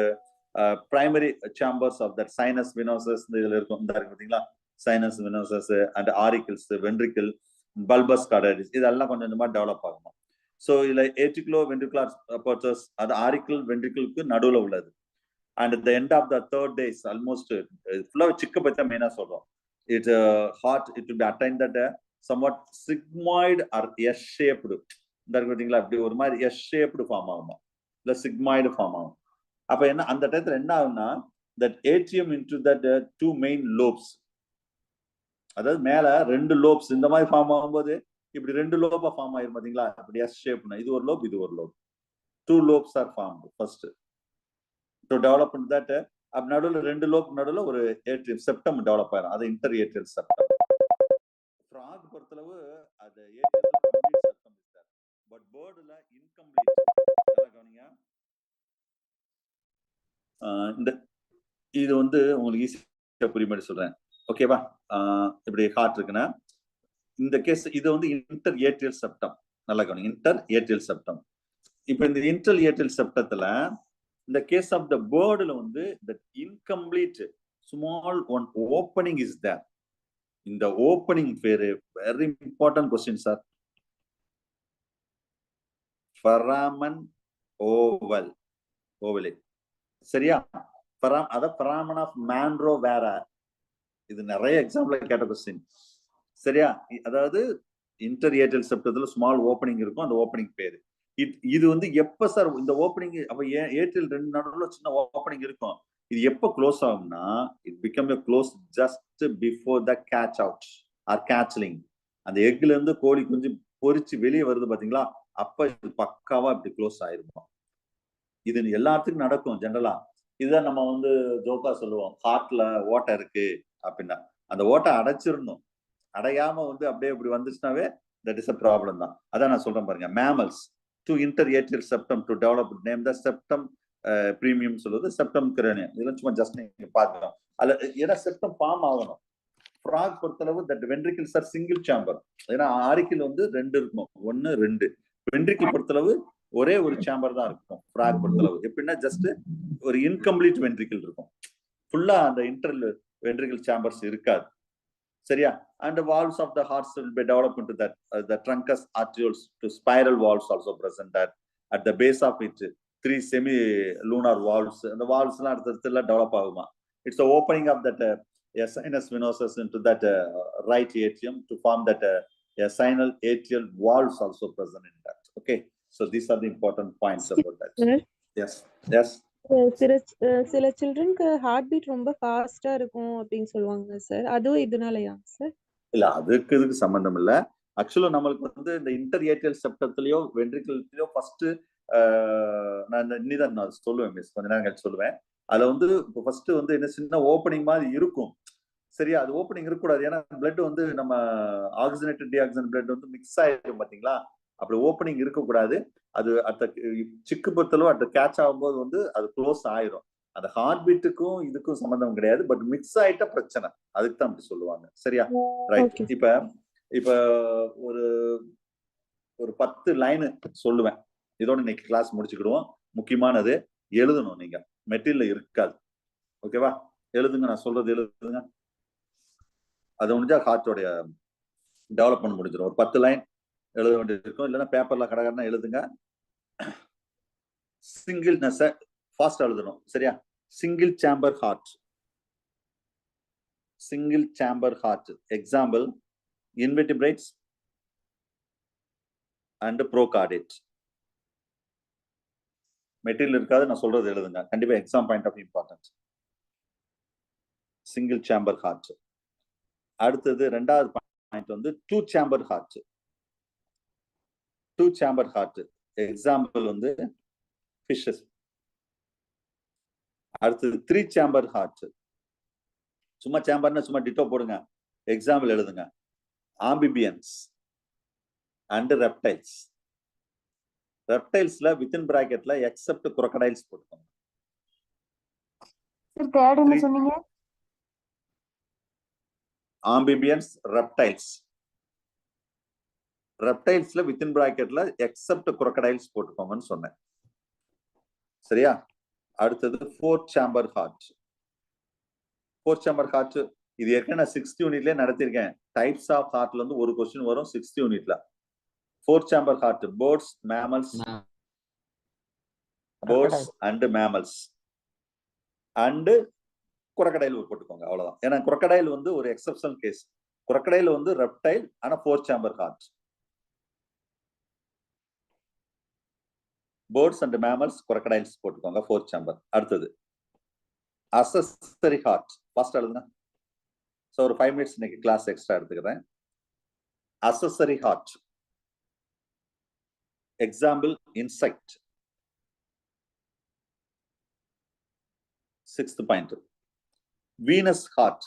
S1: primary chambers of that sinus venosus இதுல இருக்கும், இந்த இருக்கு பாத்தீங்களா, sinus venosus and auricles, ventricle, bulbous cardialis, இதெல்லாம் கொஞ்சம் கொஞ்சமா டெவலப் ஆகுமா. ஸோ இதுல ஏட்ரிகுலோ வென்ட்ரிகுலர் அபர்ச்சர்ஸ், அது ஆரிக்கிள் வென்ட்ரிக்கிளுக்கு நடுவுல உள்ளது. And at the end of the 3rd days, almost full of chick பத்தி மெயினா சொல்றோம். It heart it will be attained that somewhat sigmoid or S shaped, இந்த இருக்கு பாத்தீங்களா, அப்படி ஒரு மாதிரி S shaped ஃபார்ம் ஆகுமா, இல்ல sigmoid ஃபார்ம் ஆகும். அப்ப என்ன அந்த டயத்துல என்ன ஆகும்னா, that atrium into that 2 main lobes, அதாவது மேல 2 லோப்ஸ் இந்த மாதிரி ஃபார்ம் ஆகும்போது இப்படி 2 லோபா ஃபார்ம் ஆயிரும் பாத்தீங்களா, இப்படி S ஷேப்னா, இது ஒரு லோப், இது ஒரு lobe. 2 lobes are formed first to develop that. அப்ப நடுவுல 2 லோப் நடுவுல ஒரு ஏட்ரியம் செப்டம் டெவலப் ஆயிரும், அது இன்டர் ஏட்ரியல் செப்டம். ஃப்ராக் பொறுத்தளவு அது ஏட்ரியல் கம்ப்ளீட் செப்டம் இருக்கு, பட் பேர்டுல இன்கம்ப்ளீட். நல்லா கவனிங்க, இந்த இது வந்து உங்களுக்கு ஈஸியா புரியும்படி சொல்றேன், ஓகேவா. இப்படி ஹார்ட் இருக்குன்னா இந்த கேஸ் இது வந்து இன்டர் ஏட்ரியல் செப்டம். நல்லா கவனிங்க, இன்டர் ஏட்ரியல் செப்டம். இப்ப இந்த இன்டர் ஏட்ரியல் செப்டத்துல இந்த கேஸ் ஆஃப் த பேர்டுல வந்து the incomplete small one opening is there. இந்த ஓப்பனிங் பேரு very important question sir. Foramen oval, ovale, சரியா. அத ஃபராமன் ஆஃப் மான்ரோ வேற, இது நிறைய எக்ஸாம்பிள் கேட்ட கொஸ்டின். சரியா, அதாவது இன்டர் ஏட்ரியல் செப்டத்துல ஸ்மால் ஓப்பனிங் இருக்கும், அந்த ஓப்பனிங் பேரு. இது வந்து எப்ப சார் இந்த ஓப்பனிங், அப்ப ஏட்ரியல் 2 நடுவுல சின்ன ஓப்பனிங் இருக்கும், இது எப்போ க்ளோஸ் ஆகும்னா it become a close just before the catch out or கேட்ச்லிங். அந்த எக்ல இருந்து கோழி குஞ்சு பொரிச்சு வெளியே வருது பாத்தீங்களா, அப்ப இது பக்காவா இப்படி க்ளோஸ் ஆயிருக்கும். இது எல்லாத்துக்கும் நடக்கும் ஜெனரலா. இதுதான் நம்ம வந்து ஜோக்கா சொல்லுவோம், ஹார்ட்ல ஓட்டை இருக்கு அப்படின்னா அந்த ஓட்டை அடைச்சிடணும். அடையாம வந்து அப்படியே இப்படி வந்துச்சுனாவே தட் இஸ் அ ப்ராப்ளம் தான். அதான் நான் சொல்றேன் பாருங்க, mammals to interatrial septum to develop name the septum primum சொல்லுவது செப்டம் கிரேனியம். இதெல்லாம் சும்மா ஜஸ்ட் நீங்க பார்க்கணும். அதுல ஏன்னா செப்டம் ஃபார்ம் ஆகணும். ஃப்ராக் பொறுத்தளவு that ventricles are single chamber. ஏன்னா ஆரிக்கிள் வந்து 2 இருக்கும், 1 2. வென்ட்ரிக்கிள் பொறுத்தளவு ஒரே ஒரு சேம்பர் தான் இருக்கும். ஃப்ராக் பொறுத்தளவு எப்படின்னா ஜஸ்ட் ஒரு இன்கம்ப்ளீட் வென்ட்ரிக்கிள் இருக்கும், ஃபுல்லா அந்த இன்டர் வென்ட்ரிக்கிள் சேம்பர்ஸ் இருக்காது. சரியா? And the valves of the heart will be developed into that the truncus arterioles to spiral valves also present at the base of it 3 semi lunar valves. And the valves la adutha develop aguma. It's the opening of that sinus venosus into that right atrium to form that sinal atrial valves also present in that. Okay, so these are the important points about that. Yes, yes.
S2: சில சில்ட்ரனுக்கு heart beat ரொம்ப ஃபாஸ்டா இருக்கும் அப்படின்னு சொல்லுவாங்க sir, அதுவும் இதனாலயா sir?
S1: இல்ல, அதுக்கு இதுக்கு சம்பந்தம் இல்ல. ஆக்சுவலா நம்மளுக்கு வந்து இந்த இன்டர்ஏட்ரியல் செப்டத்திலயோ வென்ட்ரிக்கிள்லயோ ஃபர்ஸ்ட் நான் இன்னிதான் நான் சொல்லுவேன் மிஸ், கொஞ்ச நேரம் கழிச்சு சொல்லுவேன். அதுல வந்து ஃபர்ஸ்ட் வந்து என்ன சின்ன ஓப்பனிங் மாதிரி இருக்கும். சரியா? அது ஓப்பனிங் இருக்கக்கூடாது. ஏன்னா பிளட் வந்து நம்ம ஆக்சிஜனேட்டட் டிஆக்சிஜன் பிளட் வந்து மிக்ஸ் ஆயிடும் பாத்தீங்களா, அப்படி ஓப்பனிங் இருக்கக்கூடாது. அது அட் சிக்கு பொறுத்தளவு அட் கேட்ச் ஆகும்போது வந்து அது க்ளோஸ் ஆயிரும். அந்த ஹார்ட் பீட்டுக்கும் இதுக்கும் சம்பந்தம் கிடையாது, பட் மிக்ஸ் ஆயிட்ட பிரச்சனை, அதுக்கு தான் அப்படி சொல்லுவாங்க. சரியா? ரைட். இப்ப ஒரு 10 லைன் சொல்லுவேன், இதோட இன்னைக்கு கிளாஸ் முடிச்சுக்கிடுவோம். முக்கியமானது எழுதணும், நீங்க மெட்டீரியல் இருக்காது. ஓகேவா? எழுதுங்க, நான் சொல்றது எழுதுங்க. அது முடிஞ்சா ஹார்ட்டோடைய டெவலப்மெண்ட் முடிஞ்சிடும். ஒரு 10 லைன் எழுத வேண்டியது இருக்கும், இல்லைன்னா பேப்பர்ல கடகடனா எழுதுங்க. சிங்கிள் ஃபாஸ்ட் எழுதணும். சரியா? Single chamber heart, single chamber heart. Example invertebrates and protochordate. Material இருக்காது, நான் சொல்றது எழுதுங்க. கண்டிப்பா exam point of importance. Single chamber heart. அடுத்தது ரெண்டாவது பாயிண்ட் வந்து 2 chamber heart. 2 chamber heart example வந்து ஃபிஷஸ். அடுத்தது 3 சேம்பர் ஹார்ட். சும்மா சேம்பர்னா சும்மா டிட்டோ போடுங்க, எக்ஸாம்பிள் எழுதுங்க. Amphibians and reptiles. ரெப்டைல்ஸ்ல வித்தின் பிராக்கெட்ல எக்ஸெப்ட் crocodiles போட்டுக்கோங்க.
S5: சார் தேர்ட் என்ன சொன்னீங்க?
S1: Amphibians, reptiles. ரெப்டைல்ஸ்ல வித்தின் பிராக்கெட்ல எக்ஸெப்ட் crocodiles போட்டுக்கோங்கன்னு சொன்னேன். சரியா? அடுத்தது 4 சேம்பர் ஹார்ட். 4 சேம்பர் ஹார்ட் இது ஏற்கனவே நான் 6th யூனிட்லயே நடத்திருக்கேன். டைப்ஸ் ஆஃப் ஹார்ட்ல இருந்து ஒரு क्वेश्चन வரும் 6th யூனிட்ல. 4 chamber heart birds, mammals, birds and mammals and crocodile போட்டுக்கோங்க, அவ்வளவுதான். ஏன்னா crocodile வந்து ஒரு எக்ஸெப்ஷனல் கேஸ். crocodile வந்து ரெப்டைல், ஆனா 4 chamber heart. Birds and mammals, crocodiles போட்டுக்கோங்க 4 சேம்பர். அடுத்தது அசெசரி ஹார்ட். ஃபர்ஸ்ட் எழுதுங்க. சோ ஒரு 5 மினிட்ஸ் இன்னைக்கு கிளாஸ் எக்ஸ்ட்ரா எடுத்துக்கிறேன். Accessory heart example insect. 6th point venous heart.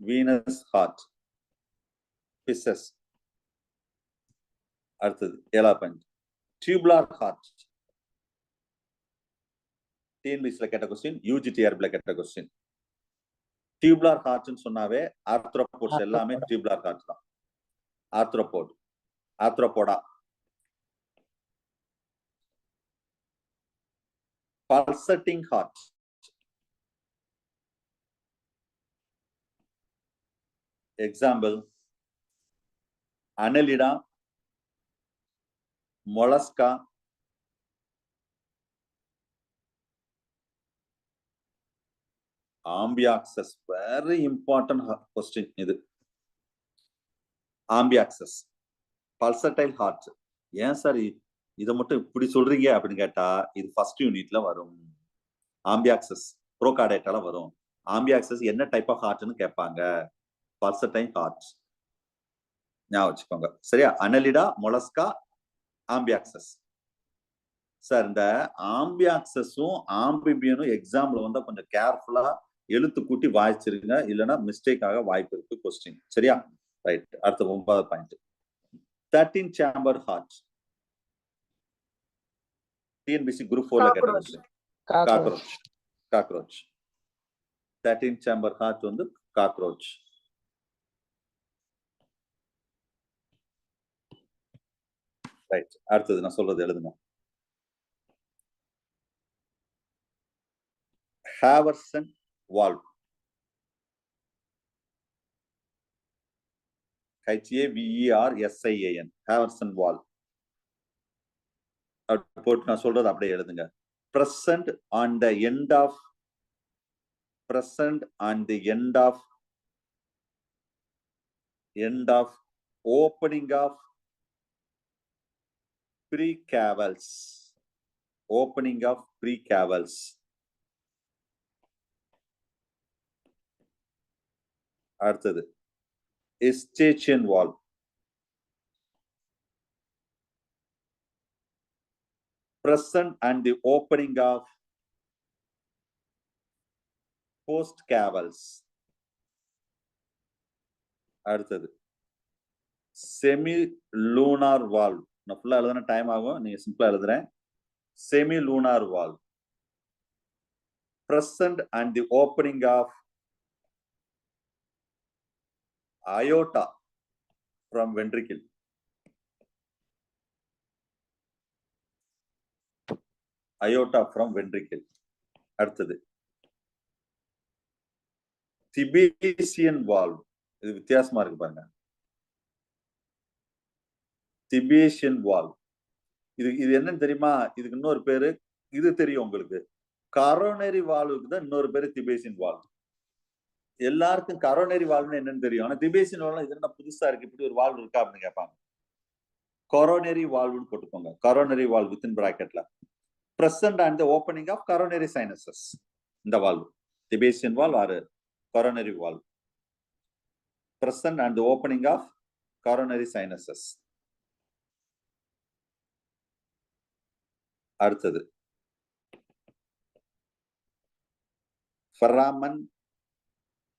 S1: Venous heart pisces. அடுத்தது 7th பாயிண்ட் டியூபுலார் ஹார்ட். டிஎன்பிஎஸ்சில கேட்ட கொஸ்டின், யூஜிடிஆர்பில கேட்ட கொஸ்டின். டியூபுலார் ஹார்ட்னு சொன்னாவே ஆர்த்ரோபோட்ஸ் எல்லாமே டியூபுலார் ஹார்ட் தான். Arthropoda. Pulsating heart. Example annelida, mollusca, amphioxus. Very important question இது. Amphioxus pulsatile heart. ஏன் sir இதை மட்டும் இப்படி சொல்றீங்க அப்படின்னு கேட்டா இது ஃபர்ஸ்ட் யூனிட்ல வரும். ஆம்பியாக்சஸ் ப்ரோகார்டைட்டால வரும். ஆம்பியாக்சஸ் என்ன டைப் ஆஃப் ஹார்ட்னு கேட்பாங்க. பல்சடைன் ஹார்ட் ஞாபகம் வச்சுக்கோங்க. சரியா? அனலிடா, மொலஸ்கா, ஆம்பியாக்சஸ். சார் இந்த ஆம்பியாக்சஸும் ஆம்பிபியனும் எக்ஸாம்ல வந்தா கொஞ்சம் கேர்ஃபுல்லா எழுத்து கூட்டி வாய்ச்சிருங்க, இல்லைன்னா மிஸ்டேக் ஆக வாய்ப்பு இருக்கு கொஸ்டின். சரியா? ரைட். அடுத்த 9வது point. 13 chamber heart. TNPSC group 4ல கேட்டது. காக்ரோச். 13 chamber heart வந்து காக்ரோச். ரைட். அடுத்தது நான் சொல்றது எழுதுங்க. Haversian valve. HAVERSIAN. Haversian valve. போட்டு நான் சொல்றது அப்படியே எழுதுங்க. present on the end of opening of precavals. அடுத்தது Eustachian valve. present and the opening of post cavals. அடுத்தது செமி லூனார் வால்வ். நான் ஃபுல்லா எழுதுன டைம் ஆகும், நீங்க சிம்பிளா எழுதுறேன். Semi lunar valve. present and the opening of aorta from ventricle. அடுத்தது திபேசியன் வால்வ். இது வித்தியாசமா இருக்கு பாருங்க. திபேசியன் வால்வ் இது என்னன்னு தெரியுமா? இதுக்கு இன்னொரு பேரு, இது தெரியும் உங்களுக்கு, கரோனரி வால்வுக்கு தான் இன்னொரு பேரு திபேசியன் வால்வ். எல்லாருக்கும் கரோனரி வால்வ்னு என்னன்னு தெரியும், ஆனா திபேசியன் வால்வ் இது என்ன புதுசா இருக்கு, இப்படி ஒரு வால்வ் இருக்கா அப்படின்னு கேட்பாங்க. கொரோனரி வால்வ்னு போட்டுக்கோங்க. கரோனரி வால்வ் வித்தின் பிராக்கெட்ல present and the opening of coronary sinuses. இந்த வால்வ் திபேசியன் வால்வ் ஆறு coronary valve. present and the opening of coronary sinuses. அடுத்தது foramen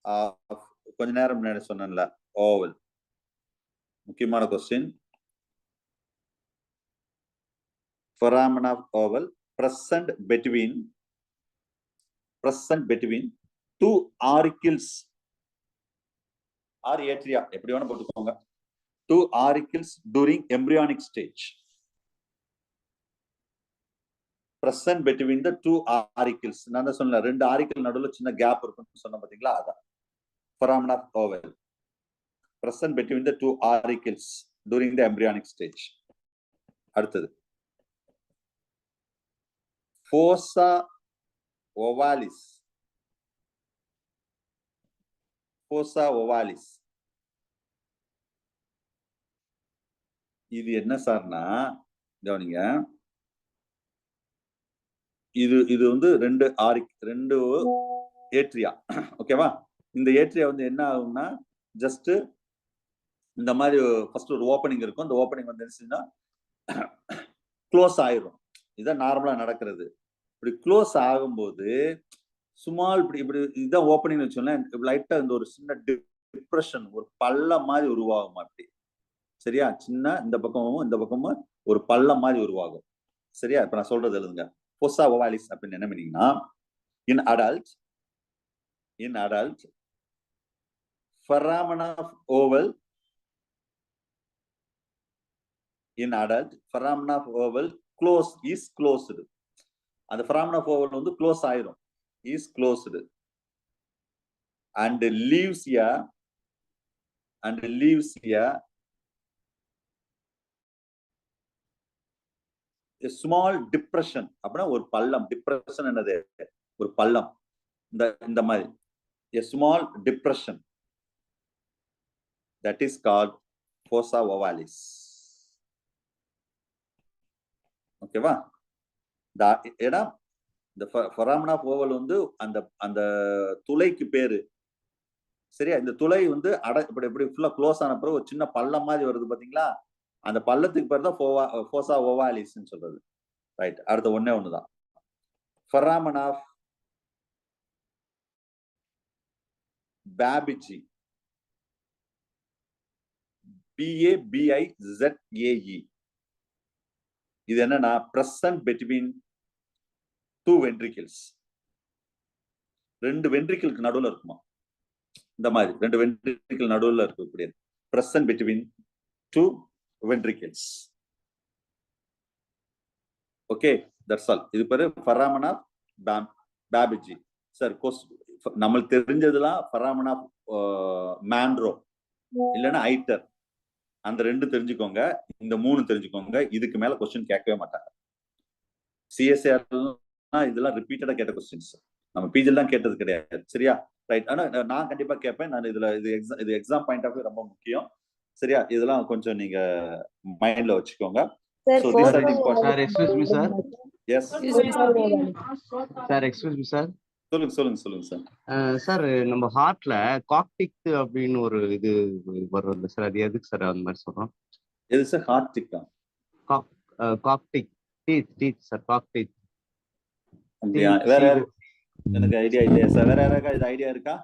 S1: of, கொஞ்ச நேரம் முன்னாடி சொன்னேன்ல, ஓவல். முக்கியமான question. foramen of oval present between two auricles or atria, எப்படி வேணா போட்டுக்கோங்க. two auricles during embryonic stage. present between the two auricles. நான் தான் சொன்னேன், ரெண்டு ஆரிக்கல் நடுவுல சின்ன கேப் இருக்குன்னு சொன்ன பாத்தீங்களா, அதான் foramen of oval present between the two auricles during the embryonic stage. அடுத்தது fossa ovalis. இது என்ன சார்னா கவனிங்க, இது வந்து ரெண்டு ஏட்ரியா. ஓகேவா? இந்த ஏட்ரியா வந்து என்ன ஆகும்னா, ஜஸ்ட் இந்த மாதிரி ஃபர்ஸ்ட் ஒரு ஓப்பனிங் இருக்கும். அந்த ஓப்பனிங் வந்து என்ன க்ளோஸ் ஆயிரும். இதான் நார்மலா நடக்கிறது. இப்படி க்ளோஸ் ஆகும்போது சுமால் இப்படி இதான் ஓப்பனிங் வச்சோம்ல, லைட்டா இந்த ஒரு சின்ன டிப்ரெஷன், ஒரு பள்ளம் மாதிரி உருவாகும். அப்படி சரியா? சின்ன இந்த பக்கமும் ஒரு பள்ளம் மாதிரி உருவாகும். சரியா? இப்ப நான் சொல்றது எழுதுங்க. fossa ovalis அப்படின்னு என்ன மீனிங்னா, in adult foramen of oval is closed. அந்த foramen of oval வந்து க்ளோஸ் ஆயிரும், is closed and leaves a small depression. அப்படின்னா ஒரு பள்ளம். டிப்ரெஷன் என்னது? ஒரு பள்ளம். இந்த மாதிரி a small depression, that is called fossa ovalis. ஓகேவா? ஏன்னா இந்த foramen of oval வந்து அந்த அந்த துளைக்கு பேரு. சரியா? இந்த துளை வந்து இப்படி ஃபுல்லா க்ளோஸ் ஆன பிறகு ஒரு சின்ன பள்ளம் மாதிரி வருது பாத்தீங்களா? அந்த பள்ளத்துக்கு பேர் தான் fossa ovalis ன்னு சொல்றது. ரைட். அடுத்த ஒண்ணுதான். foramen of Babici. BABIZAE. இது என்னன்னா present between two ventricles. ரெண்டு வென்ட்ரிக்கிளுக்கு நடுவுல இருக்குமா? இந்த மாதிரி ரெண்டு வென்ட்ரிக்கிள் நடுவுல இருக்கக்கூடியது present between two ventricles. Okay, that's all. இது பேரு foramen of Babici. சார் நம்மளுக்கு தெரிஞ்சதுலாம் foramen of Mandro இல்லைன்னா ஐட்டர். அந்த ரெண்டு தெரிஞ்சுக்கோங்க, இந்த மூணு தெரிஞ்சுக்கோங்க. இதுக்கு மேல கொஸ்டின் கேட்கவே மாட்டாங்க. சிஎஸ்ஆர் இதெல்லாம் ரிப்பீட்டடா கேட்ட கொஸ்டின்ஸ், நம்ம பிஜில தான் கேட்டது கிடையாது. சரியா? ரைட். ஆனா நான் கண்டிப்பா கேட்பேன். நான் இது எக்ஸாம் பாயிண்ட் ஆஃப் ரொம்ப முக்கியம். சரியா? இதெல்லாம் கொஞ்சம் நீங்க மைண்ட்ல வச்சுக்கோங்க. So these are the important.
S6: Sir, excuse me, sir.
S1: Yes.
S6: Sir, excuse me, sir.
S1: சொல்லுங்க சார்.
S6: சார், நம்ம ஹார்ட்ல காக்டிக் அப்படின்னு ஒரு இது வரும்ல சார், அது எதுக்கு சார் அந்த மாதிரி சொல்றோம்?
S1: எது சார்? ஹார்டிக்கா?
S6: காக்டிக் டீத் சார், காக்டிக்.
S1: அப்படியா? வேற எனக்கு ஐடியா இல்லையா சார்? வேற யாருக்கா இது ஐடியா இருக்கா?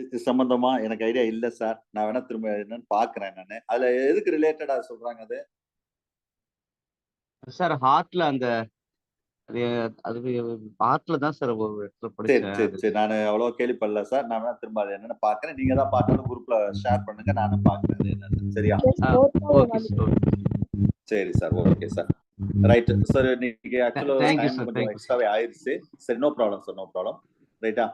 S1: இது சம்பந்தமா எனக்கு ஐடியா இல்ல சார். நான் வேணா திரும்ப என்னன்னு பாக்குறேன். நானு அதுல எதுக்கு ரிலேட்டடா சொல்றாங்க அது?
S6: சார் ஹார்ட்ல அந்த அது ஹார்ட்ல தான் சார் ஒரு இடத்துல படிச்சேன்.
S1: சரி. நான் அவ்வளவு கேள்விப்படல சார். நான் வேணா திரும்ப அது என்னன்னு பாக்குறேன். நீங்க தான் பார்த்தாலும் குரூப்ல ஷேர் பண்ணுங்க, நானும் பாக்குறேன் என்னன்னு. சரியா? சரி sir. Okay sir. Right sir. நீங்க ஆக்சுவலா டைம் கொஞ்சம் எக்ஸ்ட்ராவே ஆயிருச்சு. சரி, no problem sir, no problem. ரைட்டா?